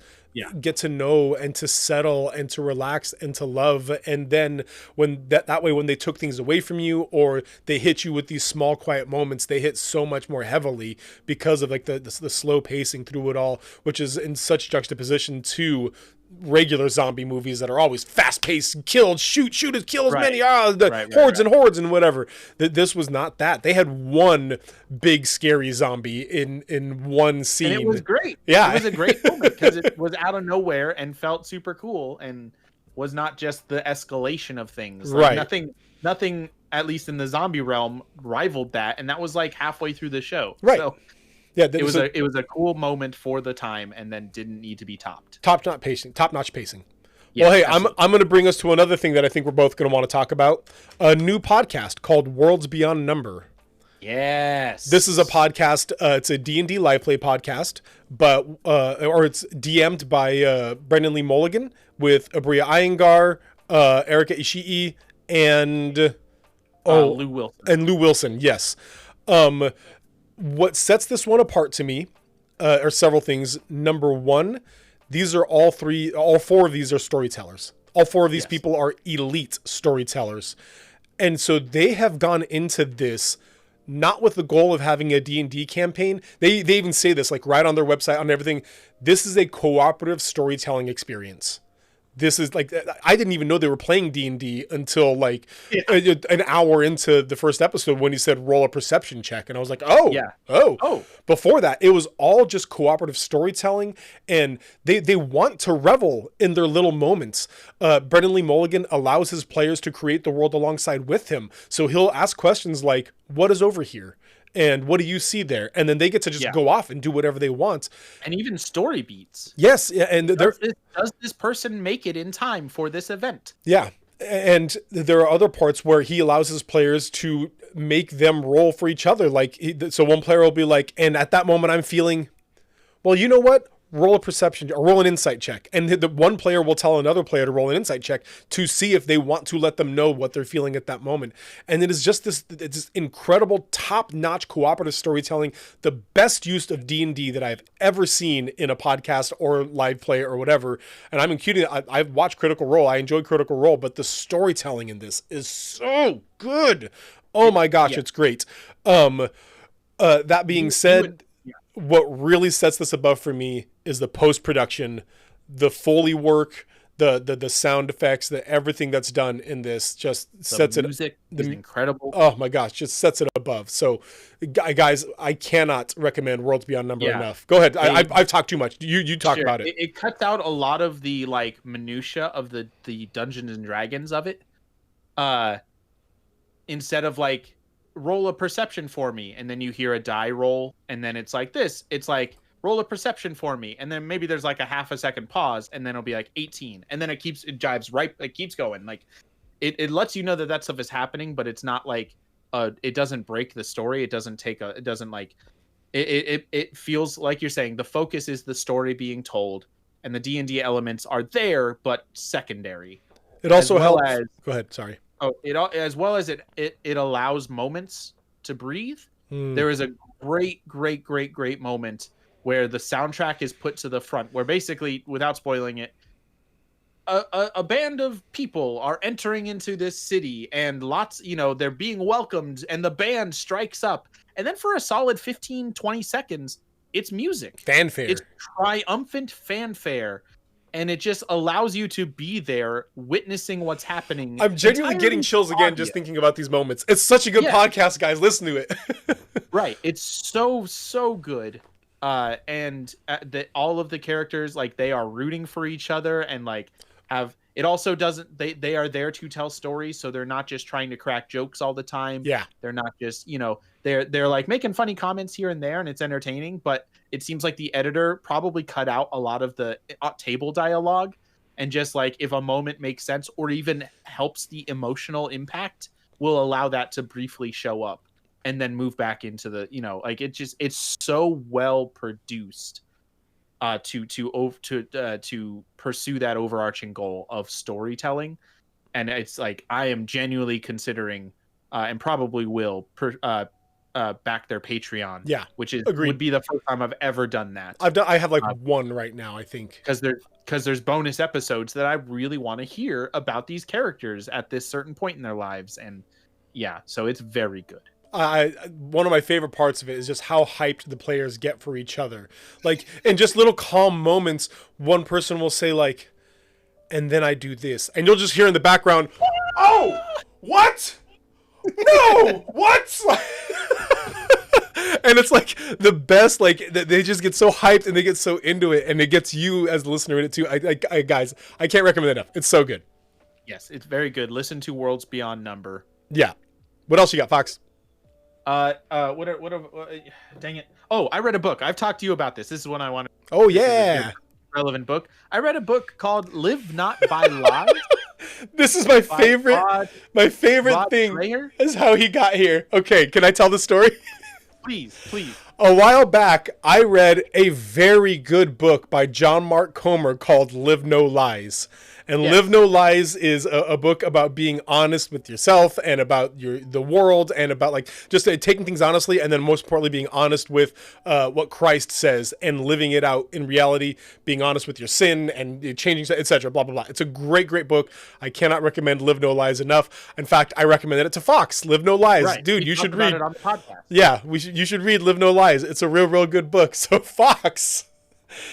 Speaker 1: get to know and to settle and to relax and to love. And then when that way, when they took things away from you or they hit you with these small, quiet moments, they hit so much more heavily because of like the slow pacing through it all, which is in such juxtaposition to regular zombie movies that are always fast-paced, killed, shoot, kill as many, hordes and hordes and whatever. This was not that. They had one big scary zombie in one scene.
Speaker 2: And it was great.
Speaker 1: Yeah.
Speaker 2: It was a great moment because it was out of nowhere and felt super cool and was not just the escalation of things. Like nothing, at least in the zombie realm, rivaled that. And that was like halfway through the show.
Speaker 1: Right.
Speaker 2: So,
Speaker 1: yeah,
Speaker 2: it was a cool moment for the time, and then didn't need to be topped.
Speaker 1: Top-notch pacing. Yeah, well, hey, absolutely. I'm going to bring us to another thing that I think we're both going to want to talk about. A new podcast called Worlds Beyond Number.
Speaker 2: Yes.
Speaker 1: This is a podcast. It's a D&D live play podcast, but it's DM'd by Brendan Lee Mulligan with Abria Iyengar, Erika Ishii, and
Speaker 2: Lou Wilson.
Speaker 1: And Lou Wilson, yes. What sets this one apart to me are several things. Number one, all four of these are storytellers. All four of these people are elite storytellers. And so they have gone into this not with the goal of having a D&D campaign. They even say this like right on their website, on everything. This is a cooperative storytelling experience. This is like, I didn't even know they were playing D&D until like an hour into the first episode when he said roll a perception check. And I was like, oh. Before that, it was all just cooperative storytelling, and they want to revel in their little moments. Brendan Lee Mulligan allows his players to create the world alongside with him. So he'll ask questions like, what is over here? And what do you see there? And then they get to just go off and do whatever they want.
Speaker 2: And even story beats.
Speaker 1: Yes. Yeah, and
Speaker 2: does this person make it in time for this event?
Speaker 1: Yeah. And there are other parts where he allows his players to make them roll for each other. So one player will be like, and at that moment I'm feeling, well, you know what? Roll a perception or roll an insight check. And the one player will tell another player to roll an insight check to see if they want to let them know what they're feeling at that moment. And it is just it's this incredible top-notch cooperative storytelling, the best use of D&D that I've ever seen in a podcast or live play or whatever. And I'm including, I've watched Critical Role. I enjoy Critical Role, but the storytelling in this is so good. Oh my gosh, It's great. That being said, what really sets this above for me is the post-production, the Foley work, the sound effects, everything that's done in this just sets it.
Speaker 2: The music is incredible.
Speaker 1: Oh my gosh, just sets it above. So, guys, I cannot recommend Worlds Beyond Number enough. Go ahead. I've talked too much. You talk about it.
Speaker 2: It cuts out a lot of the like minutia of the Dungeons and Dragons of it. Instead of like, roll a perception for me, and then you hear a die roll, and then it's like this. It's like, roll a perception for me, and then maybe there's like a half a second pause, and then it'll be like 18, and then it jives right, it keeps going. Like it lets you know that stuff is happening, but it's not like it doesn't break the story. It doesn't it feels like you're saying the focus is the story being told, and the D&D elements are there but secondary.
Speaker 1: It also helps. Go ahead. Sorry.
Speaker 2: Oh, as well as it allows moments to breathe. There is a great moment where the soundtrack is put to the front, where basically, without spoiling it, a band of people are entering into this city, and they're being welcomed, and the band strikes up, and then for a solid 15-20 seconds, it's music.
Speaker 1: Fanfare.
Speaker 2: It's triumphant fanfare. And it just allows you to be there witnessing what's happening.
Speaker 1: I'm genuinely getting chills again just thinking about these moments. It's such a good podcast, guys. Listen to it.
Speaker 2: Right. It's so good. And all of the characters, like, they are rooting for each other, and like it also doesn't, they are there to tell stories. So they're not just trying to crack jokes all the time.
Speaker 1: Yeah.
Speaker 2: They're not just, they're like making funny comments here and there, and it's entertaining, but it seems like the editor probably cut out a lot of the table dialogue, and just like, if a moment makes sense or even helps the emotional impact, will allow that to briefly show up and then move back into the, it's so well produced to pursue that overarching goal of storytelling. And it's like, I am genuinely considering and probably will back their Patreon.
Speaker 1: Yeah,
Speaker 2: which would be the first time I've ever done that.
Speaker 1: I have like one right now, I think,
Speaker 2: because there's bonus episodes that I really want to hear about these characters at this certain point in their lives, and so it's very good.
Speaker 1: One of my favorite parts of it is just how hyped the players get for each other. Like, in just little calm moments, one person will say like, and then I do this, and you'll just hear in the background, oh, what? No, what? And it's like the best, like, they just get so hyped and they get so into it, and it gets you as the listener in it too. Guys, I can't recommend it enough. It's so good.
Speaker 2: Yes, it's very good. Listen to Worlds Beyond Number.
Speaker 1: Yeah. What else you got, Fox?
Speaker 2: Dang it. Oh, I read a book. I've talked to you about this. This is one I wanted.
Speaker 1: Oh, yeah.
Speaker 2: Relevant book. I read a book called Live Not by Lies.
Speaker 1: This is my favorite. My favorite thing
Speaker 2: Dreher?
Speaker 1: is how he got here. Okay, can I tell the story?
Speaker 2: Please.
Speaker 1: A while back, I read a very good book by John Mark Comer called Live No Lies. And yes. Live No Lies is a book about being honest with yourself and about the world, and about like just taking things honestly, and then most importantly being honest with what Christ says and living it out in reality, being honest with your sin and changing, etc. Blah blah blah. It's a great book. I cannot recommend Live No Lies enough. In fact, I recommended it to Fox. Live No Lies, right. Dude, you should read it on the podcast. Yeah, you should read Live No Lies. It's a real good book. So Fox.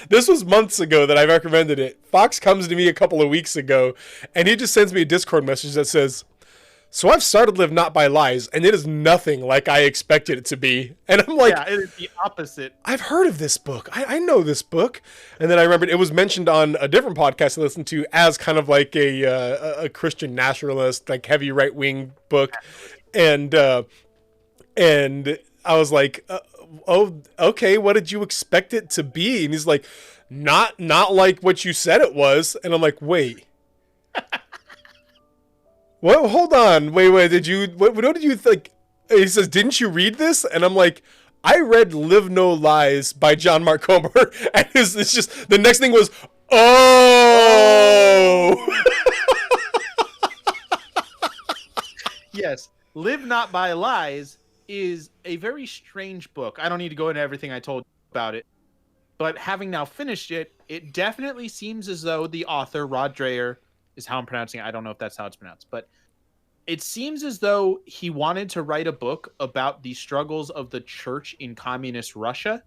Speaker 1: This was months ago that I recommended it. Fox comes to me a couple of weeks ago, and he just sends me a Discord message that says, so I've started Live Not by Lies, and it is nothing like I expected it to be. And I'm like,
Speaker 2: yeah, it is the opposite.
Speaker 1: I've heard of this book. I know this book. And then I remembered it was mentioned on a different podcast I listened to as kind of like a Christian nationalist, like heavy right-wing book. And I was like, oh, okay, what did you expect it to be? And he's like, not like what you said it was. And I'm like, wait. What? Hold on. Wait. Did you? What did you think? He says, "Didn't you read this?" And I'm like, "I read Live No Lies by John Mark Comer," and it's just the next thing was, "Oh."
Speaker 2: Yes, Live Not by Lies is a very strange book. I don't need to go into everything I told you about it, but having now finished it, it definitely seems as though the author, Rod Dreher, is how I'm pronouncing it. I don't know if that's how it's pronounced, but it seems as though he wanted to write a book about the struggles of the church in communist Russia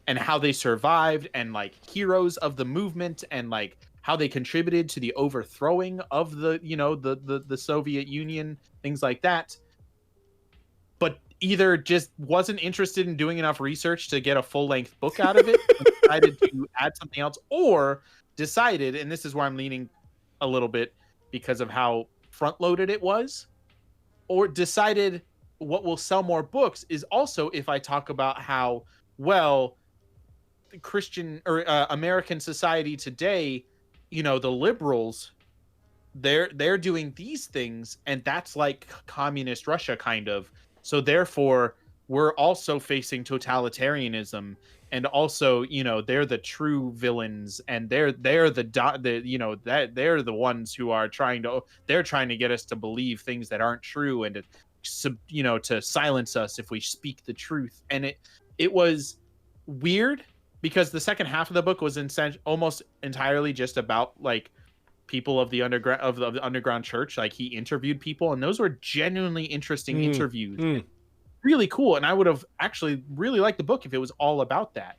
Speaker 2: and how they survived and like heroes of the movement and like how they contributed to the overthrowing of the, you know, the Soviet Union, things like that. But either just wasn't interested in doing enough research to get a full-length book out of it and decided to add something else, or decided, and this is where I'm leaning a little bit because of how front-loaded it was, or decided what will sell more books is also if I talk about how, well, Christian or American society today, you know, the liberals, they're doing these things, and that's like communist Russia kind of. So therefore, we're also facing totalitarianism, and also, you know, they're the true villains, and they're the you know, that they're the ones who are trying to get us to believe things that aren't true, and to, you know, to silence us if we speak the truth. And it was weird because the second half of the book was almost entirely just about like people of the underground church. Like he interviewed people, and those were genuinely interesting interviews. Really cool. And I would have actually really liked the book if it was all about that.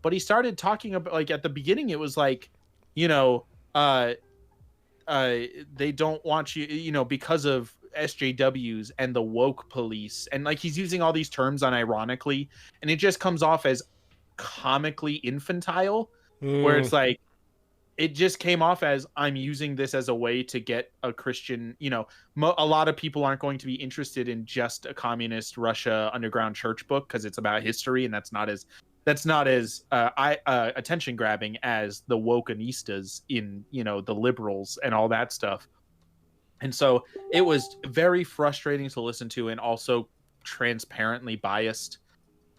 Speaker 2: But he started talking about, like, at the beginning, it was like, you know, they don't want you, you know, because of SJWs and the woke police. And like he's using all these terms unironically, and it just comes off as comically infantile, where it's like, it just came off as, I'm using this as a way to get a Christian, you know, a lot of people aren't going to be interested in just a communist Russia underground church book because it's about history, and that's not as attention grabbing as the wokenistas in, you know, the liberals and all that stuff. And so it was very frustrating to listen to, and also transparently biased.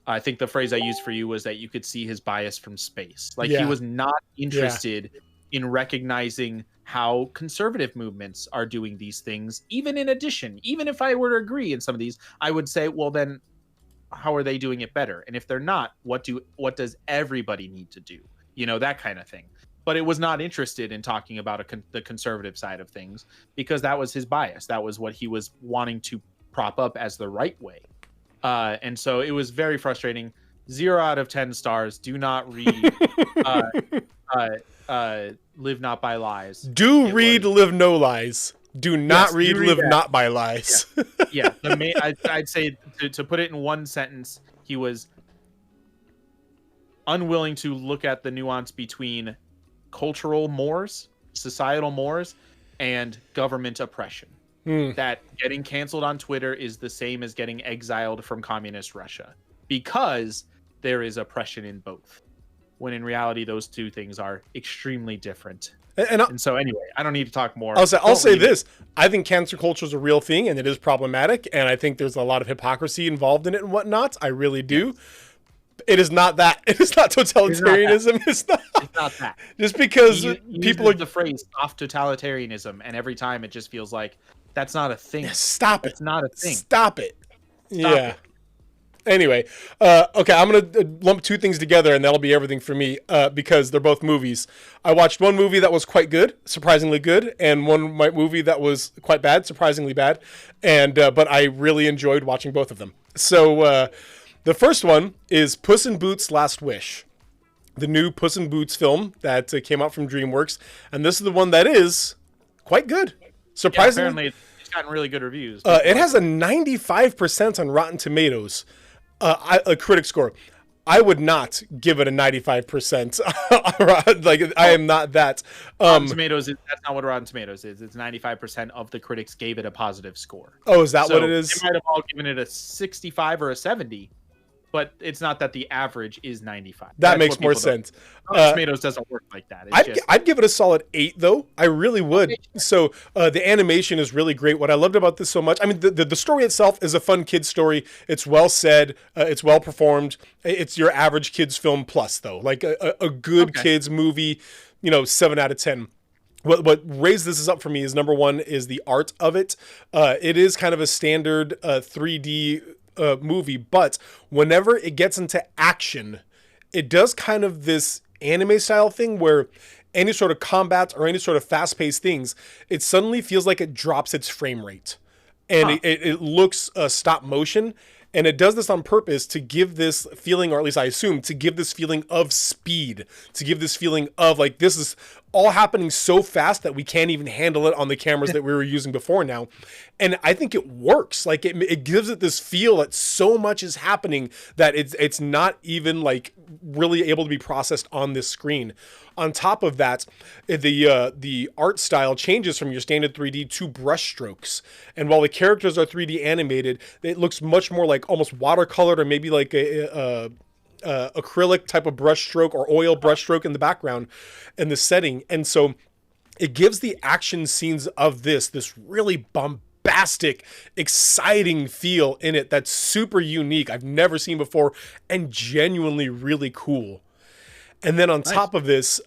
Speaker 2: I think the phrase I used for you was that you could see his bias from space. Like he was not interested in recognizing how conservative movements are doing these things. Even in addition, even if I were to agree in some of these, I would say, well, then how are they doing it better? And if they're not, what does everybody need to do? You know, that kind of thing. But it was not interested in talking about the conservative side of things, because that was his bias. That was what he was wanting to prop up as the right way. And so it was very frustrating. 0 out of 10 stars. Do not read Live Not by Lies.
Speaker 1: Read Live No Lies. Do not read Live Not by Lies.
Speaker 2: Yeah. I'd say to put it in one sentence, he was unwilling to look at the nuance between cultural mores, societal mores, and government oppression. That getting canceled on Twitter is the same as getting exiled from communist Russia, because there is oppression in both, when in reality those two things are extremely different. And so anyway, I don't need to talk more.
Speaker 1: I'll say this. I think cancel culture is a real thing, and it is problematic, and I think there's a lot of hypocrisy involved in it and whatnot. I really do. Yes. It is not that. It is not totalitarianism. It's not
Speaker 2: that.
Speaker 1: Just because people are
Speaker 2: the phrase soft totalitarianism, and every time it just feels like that's not a thing.
Speaker 1: Stop it.
Speaker 2: It's not a thing.
Speaker 1: Stop it. Stop it. Anyway, okay, I'm going to lump two things together, and that'll be everything for me, because they're both movies. I watched one movie that was quite good, surprisingly good, and one movie that was quite bad, surprisingly bad, and but I really enjoyed watching both of them. So the first one is Puss in Boots: Last Wish, the new Puss in Boots film that came out from DreamWorks, and this is the one that is quite good. Surprisingly,
Speaker 2: apparently it's gotten really good reviews.
Speaker 1: It has a 95% on Rotten Tomatoes, a critic score. I would not give it a 95%. Like, I am not that.
Speaker 2: Rotten Tomatoes, that's not what Rotten Tomatoes is. It's 95% of the critics gave it a positive score.
Speaker 1: Oh, is that what it is?
Speaker 2: They might have all given it a 65 or a 70, but it's not that the average is 95.
Speaker 1: That
Speaker 2: That's
Speaker 1: makes
Speaker 2: what
Speaker 1: more
Speaker 2: people don't-
Speaker 1: sense.
Speaker 2: Rotten Tomatoes doesn't work like that. It's
Speaker 1: I'd give it a solid 8, though. I really would.
Speaker 2: Okay.
Speaker 1: So the animation is really great. What I loved about this so much, I mean, the story itself is a fun kid's story. It's well said. It's well performed. It's your average kid's film plus, though. Like a good kid's movie, 7 out of 10. What raised this up for me is, number one, is the art of it. It is kind of a standard 3D movie, but whenever it gets into action, it does kind of this anime style thing where any sort of combat or any sort of fast-paced things, it suddenly feels like it drops its frame rate. And it looks stop motion. And it does this on purpose to give this feeling, or at least I assume, to give this feeling of speed, to give this feeling of like, this is all happening so fast that we can't even handle it on the cameras that we were using before now. And I think it works. Like it gives it this feel that so much is happening that it's not even like really able to be processed on this screen. On top of that, the art style changes from your standard 3D to brush strokes. And while the characters are 3D animated, it looks much more like almost watercolored, or maybe like a acrylic type of brush stroke or oil brush stroke in the background in the setting. And so it gives the action scenes of this really bombastic, exciting feel in it that's super unique, I've never seen before, and genuinely really cool. And then on top of this,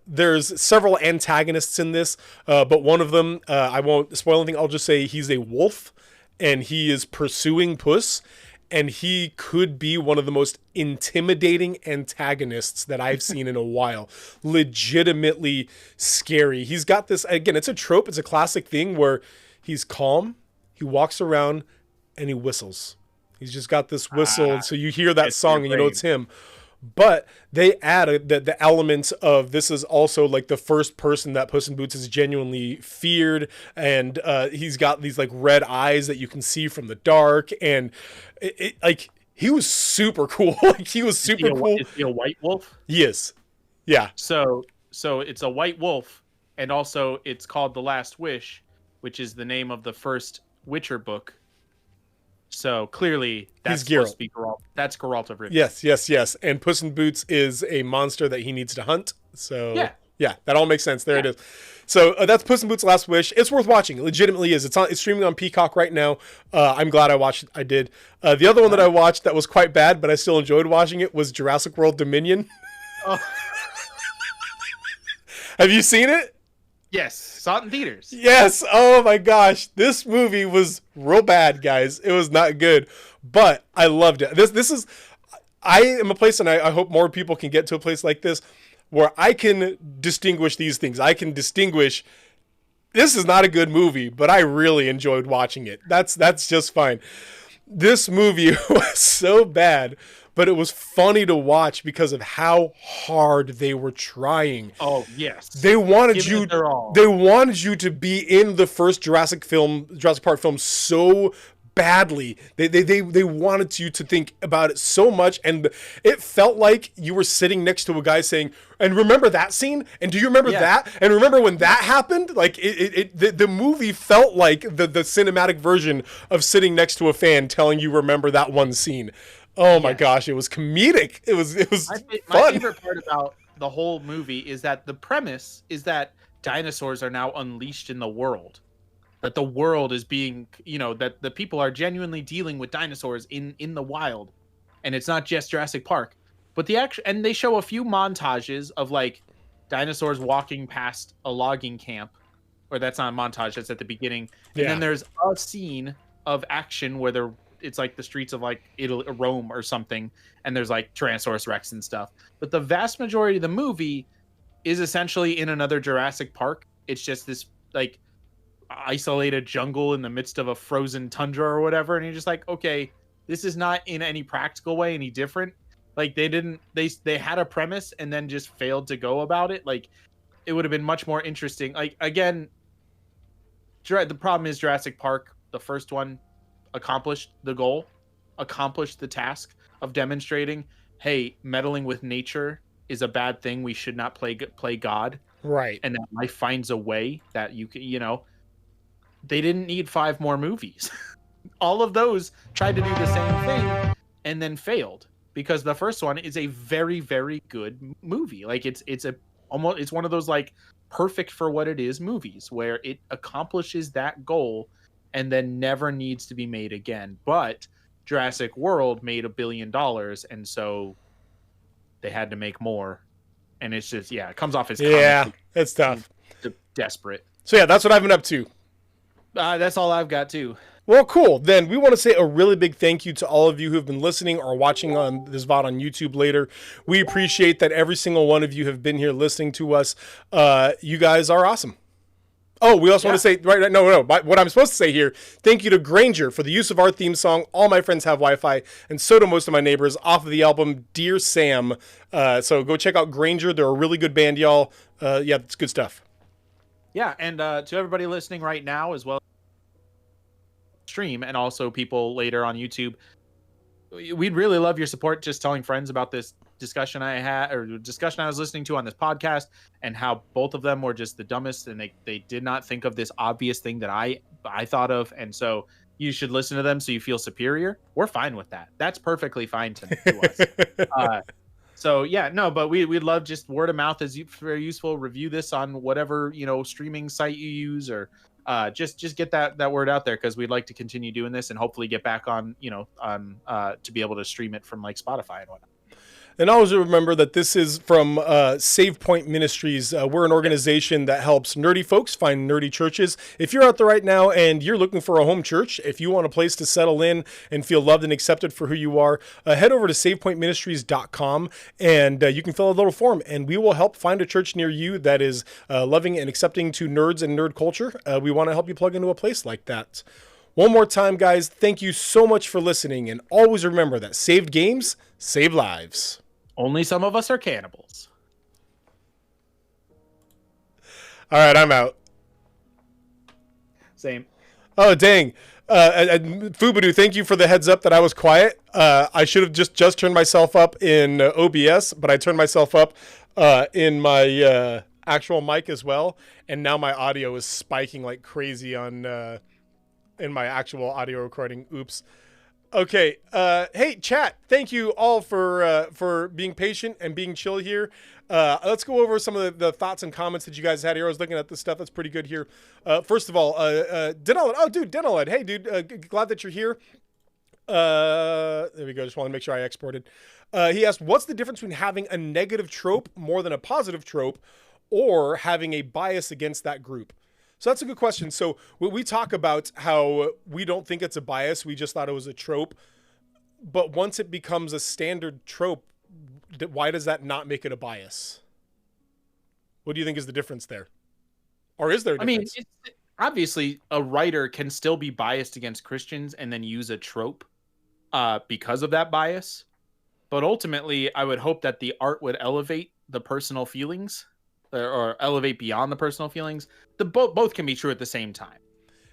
Speaker 1: there's several antagonists in this, but one of them, I won't spoil anything, I'll just say he's a wolf, and he is pursuing Puss, and he could be one of the most intimidating antagonists that I've seen in a while. Legitimately scary. He's got this, again, it's a trope, it's a classic thing where he's calm, he walks around, and he whistles. He's just got this whistle, so you hear that song and you know it's him. But they add the element of this is also like the first person that Puss in Boots is genuinely feared, and he's got these like red eyes that you can see from the dark, and it like he was super cool. Like he was super cool.
Speaker 2: Is he a white wolf?
Speaker 1: He is. Yeah.
Speaker 2: So it's a white wolf, and also it's called The Last Wish, which is the name of the first Witcher book. So clearly that's supposed to be Geralt. That's Geralt of Rivia.
Speaker 1: Yes. And Puss in Boots is a monster that he needs to hunt. So yeah, that all makes sense. There it is. So that's Puss in Boots' Last Wish. It's worth watching. It legitimately is. It's streaming on Peacock right now. I'm glad I watched it. I did. The other one that I watched that was quite bad, but I still enjoyed watching it, was Jurassic World Dominion.
Speaker 2: Oh.
Speaker 1: Have you seen it?
Speaker 2: Yes, saw it in theaters.
Speaker 1: Yes. Oh my gosh, this movie was real bad, guys. It was not good, but I loved it. This is, I am a place, and I hope more people can get to a place like this, where I can distinguish these things. I can distinguish, this is not a good movie, but I really enjoyed watching it. That's just fine. This movie was so bad, but it was funny to watch because of how hard they were trying.
Speaker 2: Oh, yes.
Speaker 1: They wanted you to be in the first Jurassic Park film so badly. They wanted you to think about it so much, and it felt like you were sitting next to a guy saying, and remember that scene? And do you remember that? And remember when that happened? Like the movie felt like the cinematic version of sitting next to a fan telling you remember that one scene. Oh my gosh, it was comedic. It was fun.
Speaker 2: My favorite part about the whole movie is that the premise is that dinosaurs are now unleashed in the world. That the world is being, that the people are genuinely dealing with dinosaurs in the wild. And it's not just Jurassic Park. But and they show a few montages of like dinosaurs walking past a logging camp. Or that's not a montage, that's at the beginning. And then there's a scene of action where it's like the streets of like Italy, Rome or something, and there's like Tyrannosaurus Rex and stuff. But the vast majority of the movie is essentially in another Jurassic Park. It's just this like isolated jungle in the midst of a frozen tundra or whatever, and you're just like, okay, this is not in any practical way any different. Like they had a premise and then just failed to go about it. Like it would have been much more interesting. Like again, the problem is Jurassic Park, the first one, accomplished the goal, accomplished the task of demonstrating, hey, meddling with nature is a bad thing. We should not play God.
Speaker 1: Right.
Speaker 2: And that life finds a way that you can, they didn't need 5 more movies. All of those tried to do the same thing, and then failed, because the first one is a very, very good movie. Like it's one of those like perfect for what it is movies where it accomplishes that goal and then never needs to be made again. But Jurassic World made $1 billion, and so they had to make more. And it's just, yeah, it comes off as
Speaker 1: it's tough,
Speaker 2: desperate.
Speaker 1: So yeah, that's what I've been up to.
Speaker 2: That's all I've got too.
Speaker 1: Well, cool. Then we want to say a really big thank you to all of you who have been listening or watching on this VOD on YouTube later. We appreciate that every single one of you have been here listening to us. You guys are awesome. Oh, we also want to say, what I'm supposed to say here, thank you to Granger for the use of our theme song, All My Friends Have Wi-Fi, and so do most of my neighbors, off of the album Dear Sam. So go check out Granger. They're a really good band, y'all. Yeah, it's good stuff.
Speaker 2: Yeah, and to everybody listening right now as well, stream, and also people later on YouTube, we'd really love your support, just telling friends about this discussion I was listening to on this podcast, and how both of them were just the dumbest, and they did not think of this obvious thing that I thought of, and so you should listen to them so you feel superior. We're fine with that. That's perfectly fine to us. So yeah, no, but we'd love just word of mouth is very useful. Review this on whatever, streaming site you use, or just get that word out there, because we'd like to continue doing this and hopefully get back on to be able to stream it from like Spotify and whatnot.
Speaker 1: And always remember that this is from Save Point Ministries. We're an organization that helps nerdy folks find nerdy churches. If you're out there right now and you're looking for a home church, if you want a place to settle in and feel loved and accepted for who you are, head over to savepointministries.com, and you can fill out a little form, and we will help find a church near you that is loving and accepting to nerds and nerd culture. We want to help you plug into a place like that. One more time, guys, thank you so much for listening, and always remember that saved games save lives.
Speaker 2: Only some of us are cannibals.
Speaker 1: All right, I'm out.
Speaker 2: Same.
Speaker 1: Oh, dang. Fubadu, thank you for the heads up that I was quiet. I should have just turned myself up in OBS, but I turned myself up in my actual mic as well, and now my audio is spiking like crazy on in my actual audio recording. Oops. Okay. Hey, chat. Thank you all for being patient and being chill here. Let's go over some of the thoughts and comments that you guys had here. I was looking at the stuff that's pretty good here. First of all, Denolid. Oh, dude, Denolid. Hey, dude. Glad that you're here. There we go. Just want to make sure I exported. He asked, what's the difference between having a negative trope more than a positive trope, or having a bias against that group? So that's a good question. So we talk about how we don't think it's a bias. We just thought it was a trope. But once it becomes a standard trope, why does that not make it a bias? What do you think is the difference there? Or is there a difference?
Speaker 2: I mean, obviously, a writer can still be biased against Christians and then use a trope because of that bias. But ultimately, I would hope that the art would elevate the personal feelings, or elevate beyond the personal feelings. Both can be true at the same time.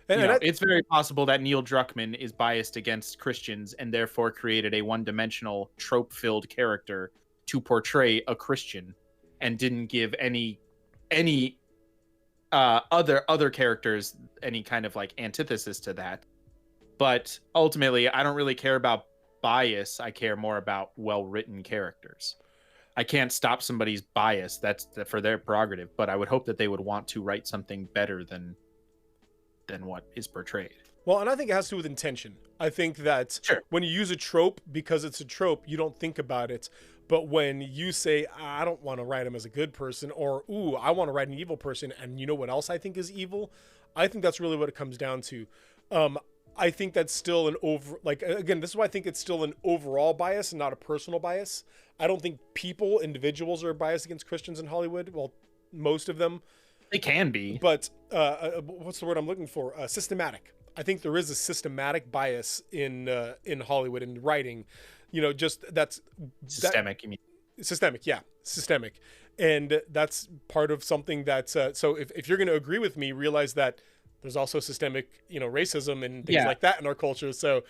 Speaker 2: It's very possible that Neil Druckmann is biased against Christians and therefore created a one-dimensional, trope-filled character to portray a Christian, and didn't give any other characters any kind of like antithesis to that. But ultimately, I don't really care about bias. I care more about well-written characters. I can't stop somebody's bias. That's for their prerogative. But I would hope that they would want to write something better than what is portrayed.
Speaker 1: Well, and I think it has to do with intention. I think that when you use a trope, because it's a trope, you don't think about it. But when you say, I don't want to write him as a good person, or, ooh, I want to write an evil person, and you know what else I think is evil? I think that's really what it comes down to. I think that's still again, this is why I think it's still an overall bias and not a personal bias. I don't think individuals are biased against Christians in Hollywood. Well, most of them.
Speaker 2: They can be.
Speaker 1: But what's the word I'm looking for? Systematic. I think there is a systematic bias in Hollywood in writing. Just that's
Speaker 2: systemic. You mean
Speaker 1: systemic? Yeah, systemic, and that's part of something that's. So if you're going to agree with me, realize that there's also systemic, racism and things like that in our culture. So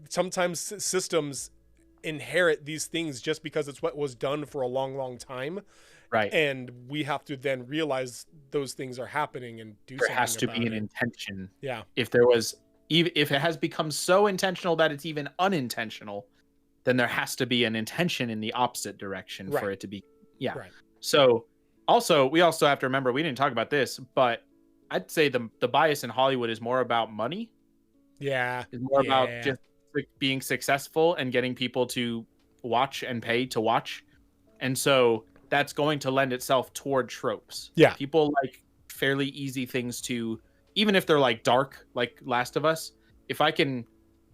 Speaker 1: sometimes systems inherit these things just because it's what was done for a long, long time.
Speaker 2: Right.
Speaker 1: And we have to then realize those things are happening and do something about it.
Speaker 2: There has to be an intention.
Speaker 1: Yeah.
Speaker 2: If it has become so intentional that it's even unintentional, then there has to be an intention in the opposite direction for it to be. Yeah.
Speaker 1: Right.
Speaker 2: So we also have to remember, we didn't talk about this, but I'd say the bias in Hollywood is more about money.
Speaker 1: Yeah.
Speaker 2: It's more about just being successful and getting people to watch and pay to watch. And so that's going to lend itself toward tropes.
Speaker 1: Yeah.
Speaker 2: People like fairly easy things to, even if they're like dark, like Last of Us, if I can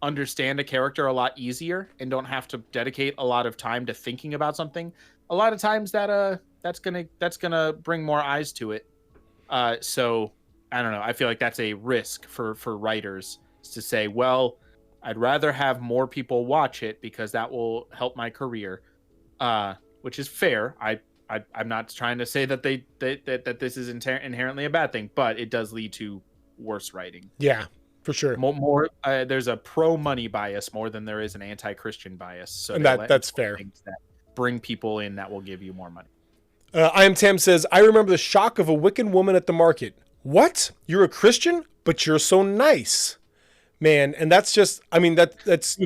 Speaker 2: understand a character a lot easier and don't have to dedicate a lot of time to thinking about something, a lot of times that's gonna bring more eyes to it. So I don't know. I feel like that's a risk for writers to say, well, I'd rather have more people watch it because that will help my career, which is fair. I'm not trying to say that that this is inherently a bad thing, but it does lead to worse writing.
Speaker 1: Yeah, for sure.
Speaker 2: More there's a pro money bias more than there is an anti-Christian bias. So
Speaker 1: and that's fair.
Speaker 2: That bring people in that will give you more money.
Speaker 1: I Am Tam says, I remember the shock of a Wiccan woman at the market. What? You're a Christian, but you're so nice, man. And that's just, I mean, that's.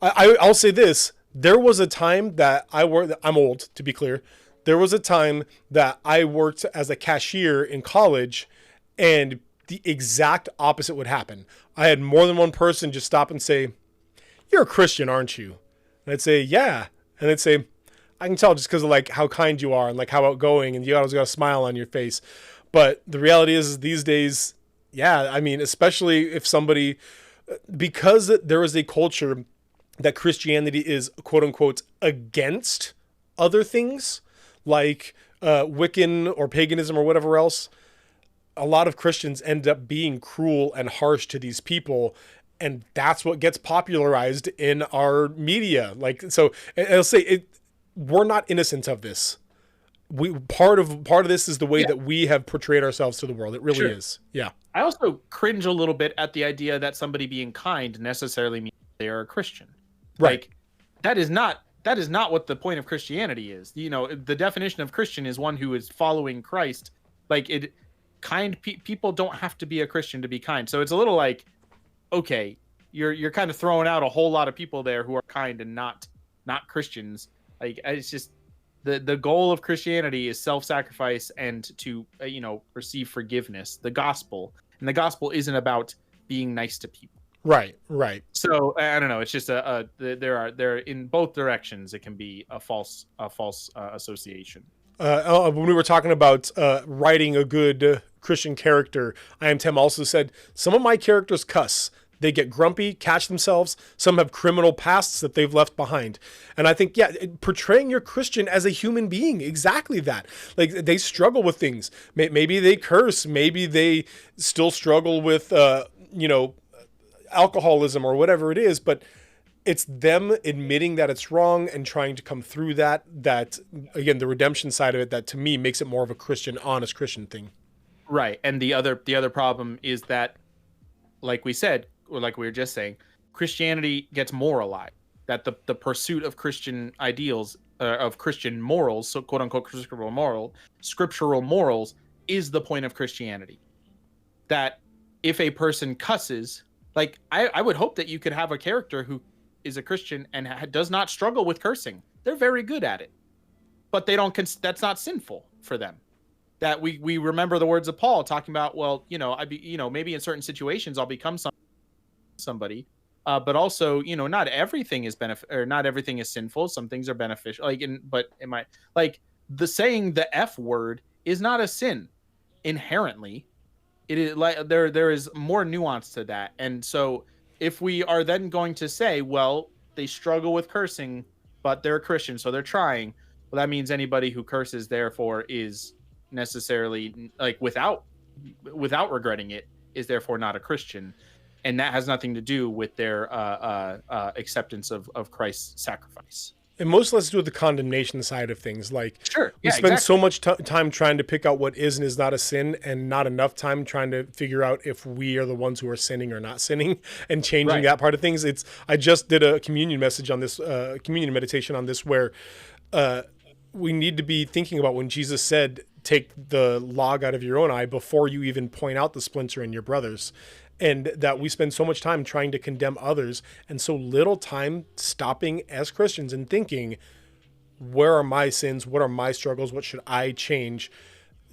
Speaker 1: I'll say this. There was a time that I worked. I'm old, to be clear. There was a time that I worked as a cashier in college, and the exact opposite would happen. I had more than one person just stop and say, "You're a Christian, aren't you?" And I'd say, "Yeah," and they'd say, "I can tell just because of like how kind you are and like how outgoing, and you always got a smile on your face." But the reality is these days, yeah, I mean, especially if somebody, because there is a culture that Christianity is quote unquote against other things like Wiccan or paganism or whatever else, a lot of Christians end up being cruel and harsh to these people. And that's what gets popularized in our media. Like, so I'll say we're not innocent of this. Part of this is the way that we have portrayed ourselves to the world. It really is. Yeah.
Speaker 2: I also cringe a little bit at the idea that somebody being kind necessarily means they are a Christian.
Speaker 1: Right.
Speaker 2: Like, that is not what the point of Christianity is. You know, the definition of Christian is one who is following Christ. Like, people don't have to be a Christian to be kind. So it's a little like, okay, you're kind of throwing out a whole lot of people there who are kind and not Christians. Like, it's just the goal of Christianity is self-sacrifice and to receive forgiveness, the gospel. And the gospel isn't about being nice to people.
Speaker 1: Right.
Speaker 2: So I don't know. It's just there in both directions. It can be a false association.
Speaker 1: When we were talking about writing a good Christian character, I Am Tim also said, some of my characters cuss. They get grumpy, catch themselves. Some have criminal pasts that they've left behind. And I think, portraying your Christian as a human being, exactly that. Like, they struggle with things. Maybe they curse. Maybe they still struggle with, alcoholism or whatever it is. But it's them admitting that it's wrong and trying to come through that, again, the redemption side of it, that to me makes it more of a Christian, honest Christian thing.
Speaker 2: Right. And the other problem is that, like we said, or like we were just saying, Christianity gets moralized. That the pursuit of Christian ideals, of Christian morals, so quote unquote scriptural morals, is the point of Christianity. That if a person cusses, like I would hope that you could have a character who is a Christian and does not struggle with cursing. They're very good at it, but they don't. That's not sinful for them. That we remember the words of Paul talking about. Well, maybe in certain situations I'll become somebody, but also, not everything is not everything is sinful. Some things are beneficial. But the saying the F word is not a sin inherently. It is like there is more nuance to that. And so if we are then going to say, well, they struggle with cursing, but they're a Christian, so they're trying. Well, that means anybody who curses, therefore, is necessarily, like, without regretting it, is therefore not a Christian. And that has nothing to do with their acceptance of Christ's sacrifice.
Speaker 1: And most less to do with the condemnation side of things. Like,
Speaker 2: sure,
Speaker 1: we spend so much time trying to pick out what is and is not a sin, and not enough time trying to figure out if we are the ones who are sinning or not sinning, and changing that part of things. I just did a communion message on this, communion meditation on this, where we need to be thinking about when Jesus said take the log out of your own eye before you even point out the splinter in your brother's. And that we spend so much time trying to condemn others and so little time stopping as Christians and thinking, where are my sins? What are my struggles? What should I change?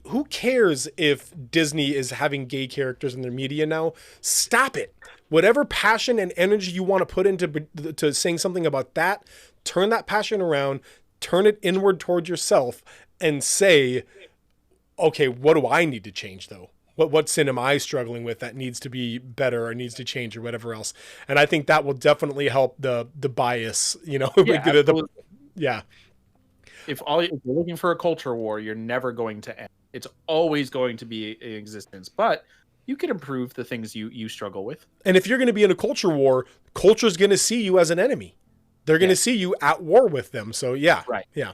Speaker 1: Who cares if Disney is having gay characters in their media now? Stop it. Whatever passion and energy you want to put into saying something about that, turn that passion around, turn it inward towards yourself and say, okay, what do I need to change though? What sin am I struggling with that needs to be better or needs to change or whatever else? And I think that will definitely help the bias,
Speaker 2: Yeah,
Speaker 1: yeah.
Speaker 2: If you're looking for a culture war, you're never going to end. It's always going to be in existence, but you can improve the things you struggle with.
Speaker 1: And if you're going to be in a culture war, culture's going to see you as an enemy. They're going to see you at war with them. So yeah,
Speaker 2: right.
Speaker 1: Yeah.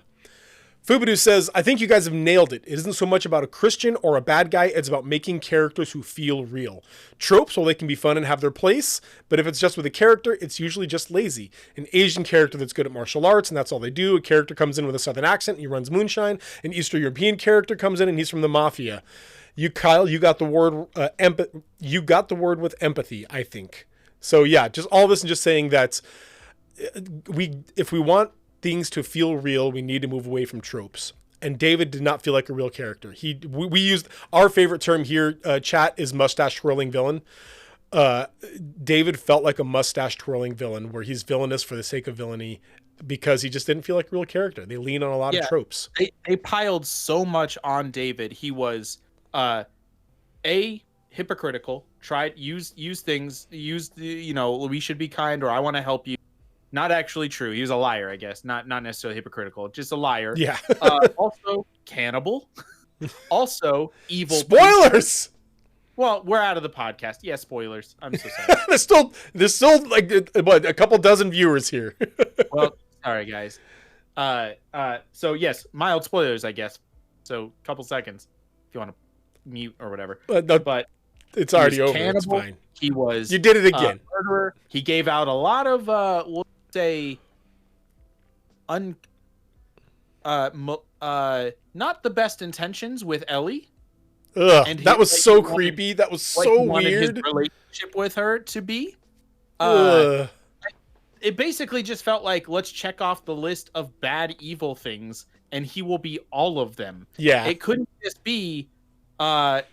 Speaker 1: Fubudu says, I think you guys have nailed it. It isn't so much about a Christian or a bad guy. It's about making characters who feel real. Tropes, well, they can be fun and have their place, but if it's just with a character, it's usually just lazy. An Asian character that's good at martial arts, and that's all they do. A character comes in with a southern accent, and he runs moonshine. An Eastern European character comes in, and he's from the mafia. You, Kyle, you got the word you got the word with empathy, I think. So yeah, just all this and just saying that if we want things to feel real, we need to move away from tropes. And David did not feel like a real character. We used our favorite term here, chat, is mustache twirling villain. David felt like a mustache twirling villain, where he's villainous for the sake of villainy because he just didn't feel like a real character. They lean on a lot of tropes.
Speaker 2: They piled so much on David. He was hypocritical. Use things. We should be kind, or I want to help you. Not actually true. He was a liar, I guess. Not necessarily hypocritical. Just a liar.
Speaker 1: Yeah.
Speaker 2: Also cannibal. Also evil.
Speaker 1: Spoilers.
Speaker 2: Well, we're out of the podcast. Yeah, spoilers. I'm so sorry.
Speaker 1: there's still like a couple dozen viewers here.
Speaker 2: Well, sorry guys. So yes, mild spoilers, I guess. So a couple seconds if you want to mute or whatever. But
Speaker 1: it's already over.
Speaker 2: Cannibal.
Speaker 1: It's fine.
Speaker 2: He was.
Speaker 1: You did it again.
Speaker 2: Murderer. He gave out a lot of we'll say not the best intentions with Ellie.
Speaker 1: Ugh, and that was so creepy. That was so weird.
Speaker 2: His relationship with her to be. It basically just felt like, let's check off the list of bad, evil things, and he will be all of them.
Speaker 1: Yeah.
Speaker 2: It couldn't just be guy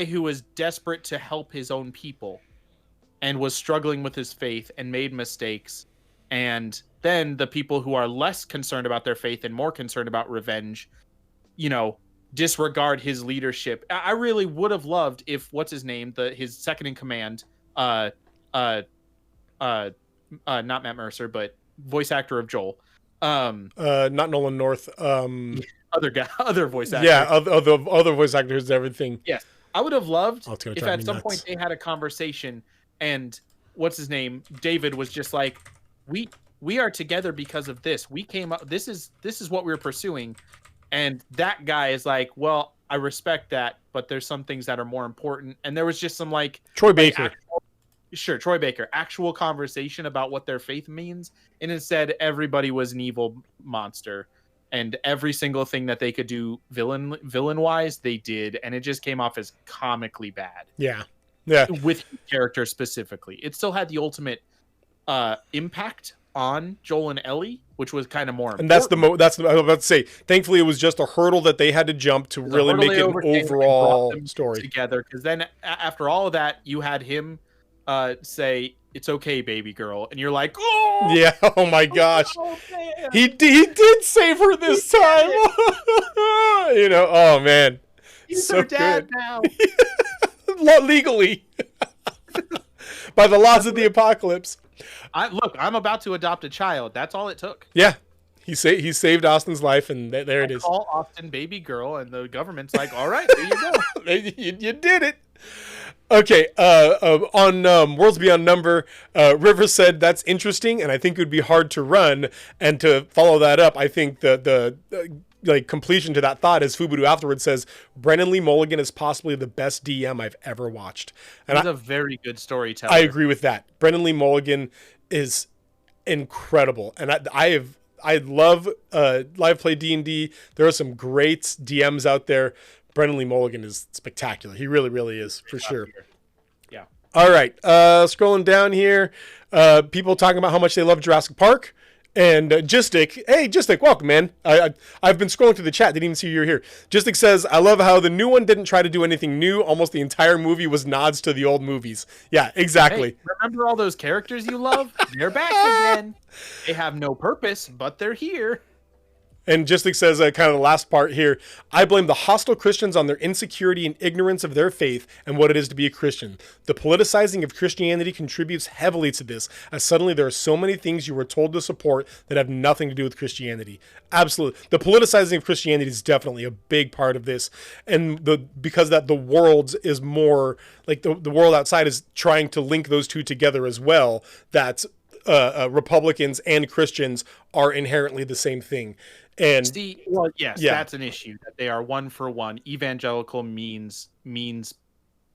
Speaker 2: who was desperate to help his own people and was struggling with his faith and made mistakes, and then the people who are less concerned about their faith and more concerned about revenge, disregard his leadership. I really would have loved if his second in command, not Matt Mercer, but voice actor of Joel,
Speaker 1: not Nolan North,
Speaker 2: other voice actor.
Speaker 1: Yeah, other voice actors and everything.
Speaker 2: Yes, I would have loved if at some
Speaker 1: nuts.
Speaker 2: point they had a conversation and David was just like, we are together because of this. We came up. This is what we were pursuing. And that guy is like, well, I respect that, but there's some things that are more important. And there was just some
Speaker 1: Troy Baker.
Speaker 2: Troy Baker, actual conversation about what their faith means. And instead, everybody was an evil monster. And every single thing that they could do villain-wise, they did. And it just came off as comically bad.
Speaker 1: Yeah. Yeah.
Speaker 2: With character specifically. It still had the ultimate impact on Joel and Ellie, which was kind of more important.
Speaker 1: And that's I was about to say, thankfully it was just a hurdle that they had to jump to really make it an overall story
Speaker 2: together. Because then after all of that, you had him say, "It's okay, baby girl," and you're like, "Oh
Speaker 1: yeah, oh my gosh, he did save her this time." Oh man,
Speaker 2: he's so her dad good.
Speaker 1: Now. Legally, by the laws of the apocalypse.
Speaker 2: I'm about to adopt a child. That's all it took.
Speaker 1: Yeah, he saved Austin's life, and there it is.
Speaker 2: Call Austin baby girl, and the government's like, "All right, there you go,
Speaker 1: you did it." Okay, on Worlds Beyond Number, River said that's interesting, and I think it would be hard to run. And to follow that up, I think the completion to that thought is Fubudu afterwards says Brennan Lee Mulligan is possibly the best DM I've ever watched. And
Speaker 2: he's a very good storyteller.
Speaker 1: I agree with that. Brennan Lee Mulligan is incredible, and I I love live play D&D. There are some great DMs out there. Brendan Lee Mulligan is spectacular. He really, really is, for sure.
Speaker 2: Yeah.
Speaker 1: All right. Scrolling down here, people talking about how much they love Jurassic Park. And Gistic, hey, Gistic, welcome, man. I've been scrolling through the chat, didn't even see you were here. Gistic says, I love how the new one didn't try to do anything new. Almost the entire movie was nods to the old movies. Yeah, exactly.
Speaker 2: Hey, remember all those characters you love? They're back again. They have no purpose, but they're here.
Speaker 1: And Gistic says, kind of the last part here, I blame the hostile Christians on their insecurity and ignorance of their faith and what it is to be a Christian. The politicizing of Christianity contributes heavily to this, as suddenly there are so many things you were told to support that have nothing to do with Christianity. Absolutely. The politicizing of Christianity is definitely a big part of this. And because that the world is more, like the world outside is trying to link those two together as well, that Republicans and Christians are inherently the same thing. And
Speaker 2: well, yes, that's an issue, that they are one for one. Evangelical means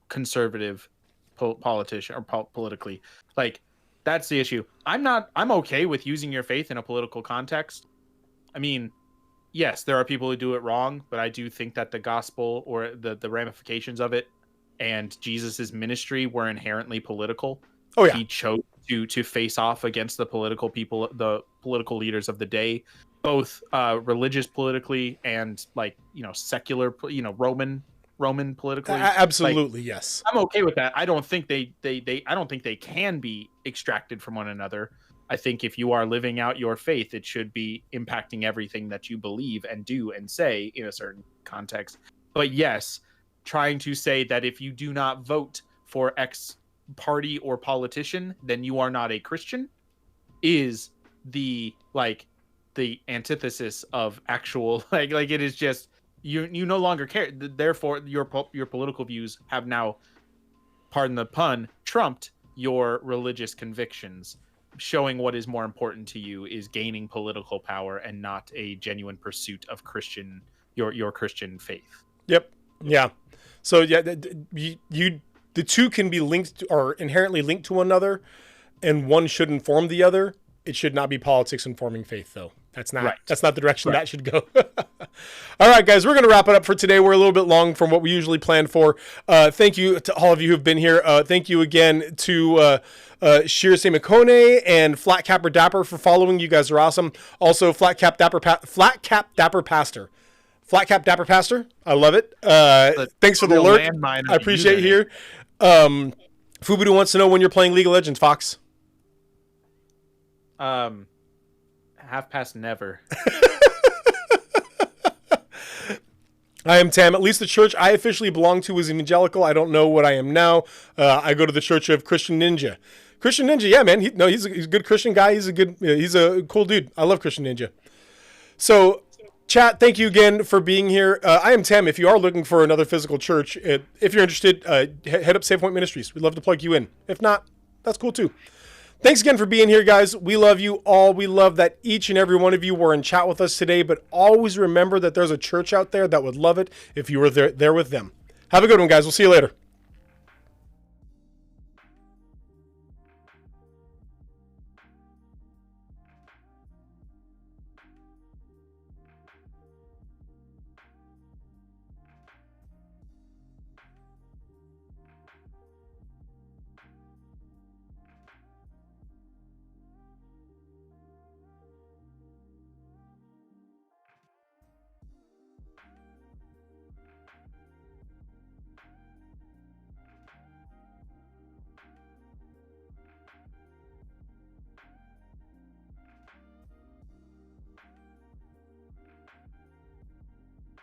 Speaker 2: conservative politician or politically. Like, that's the issue. I'm okay with using your faith in a political context. I mean, yes, there are people who do it wrong, but I do think that the gospel or the ramifications of it and Jesus's ministry were inherently political.
Speaker 1: Oh yeah.
Speaker 2: He chose to face off against the political leaders of the day, both religious politically and, like, secular, Roman politically.
Speaker 1: Absolutely,
Speaker 2: like,
Speaker 1: yes.
Speaker 2: I'm okay with that. I don't think they I don't think they can be extracted from one another. I think if you are living out your faith, it should be impacting everything that you believe and do and say in a certain context. But yes, trying to say that if you do not vote for X party or politician, then you are not a Christian, is the antithesis of actual like it is just you no longer care. Therefore, your political views have now, pardon the pun, trumped your religious convictions. Showing what is more important to you is gaining political power and not a genuine pursuit of your Christian faith.
Speaker 1: Yep. Yeah. So yeah, the two can be linked or inherently linked to one another, and one should inform the other. It should not be politics informing faith, though. That's not the direction that should go. All right, guys, we're going to wrap it up for today. We're a little bit long from what we usually plan for. Thank you to all of you who've been here. Thank you again to Shirsei Makone and Flat Capper Dapper for following. You guys are awesome. Also, Flat Cap Dapper Pastor. Flat Cap Dapper Pastor. I love it. Thanks for the alert. I appreciate it here. Fubudu wants to know when you're playing League of Legends, Fox.
Speaker 2: Half past never.
Speaker 1: I am Tam. At least the church I officially belong to is evangelical. I don't know what I am now. I go to the Church of Christian Ninja. Christian Ninja, yeah, man. He's a good Christian guy. He's a cool dude. I love Christian Ninja. So, chat, thank you again for being here. I am Tam. If you are looking for another physical church, if you're interested, head up Save Point Ministries. We'd love to plug you in. If not, that's cool too. Thanks again for being here, guys. We love you all. We love that each and every one of you were in chat with us today, but always remember that there's a church out there that would love it if you were there with them. Have a good one, guys. We'll see you later.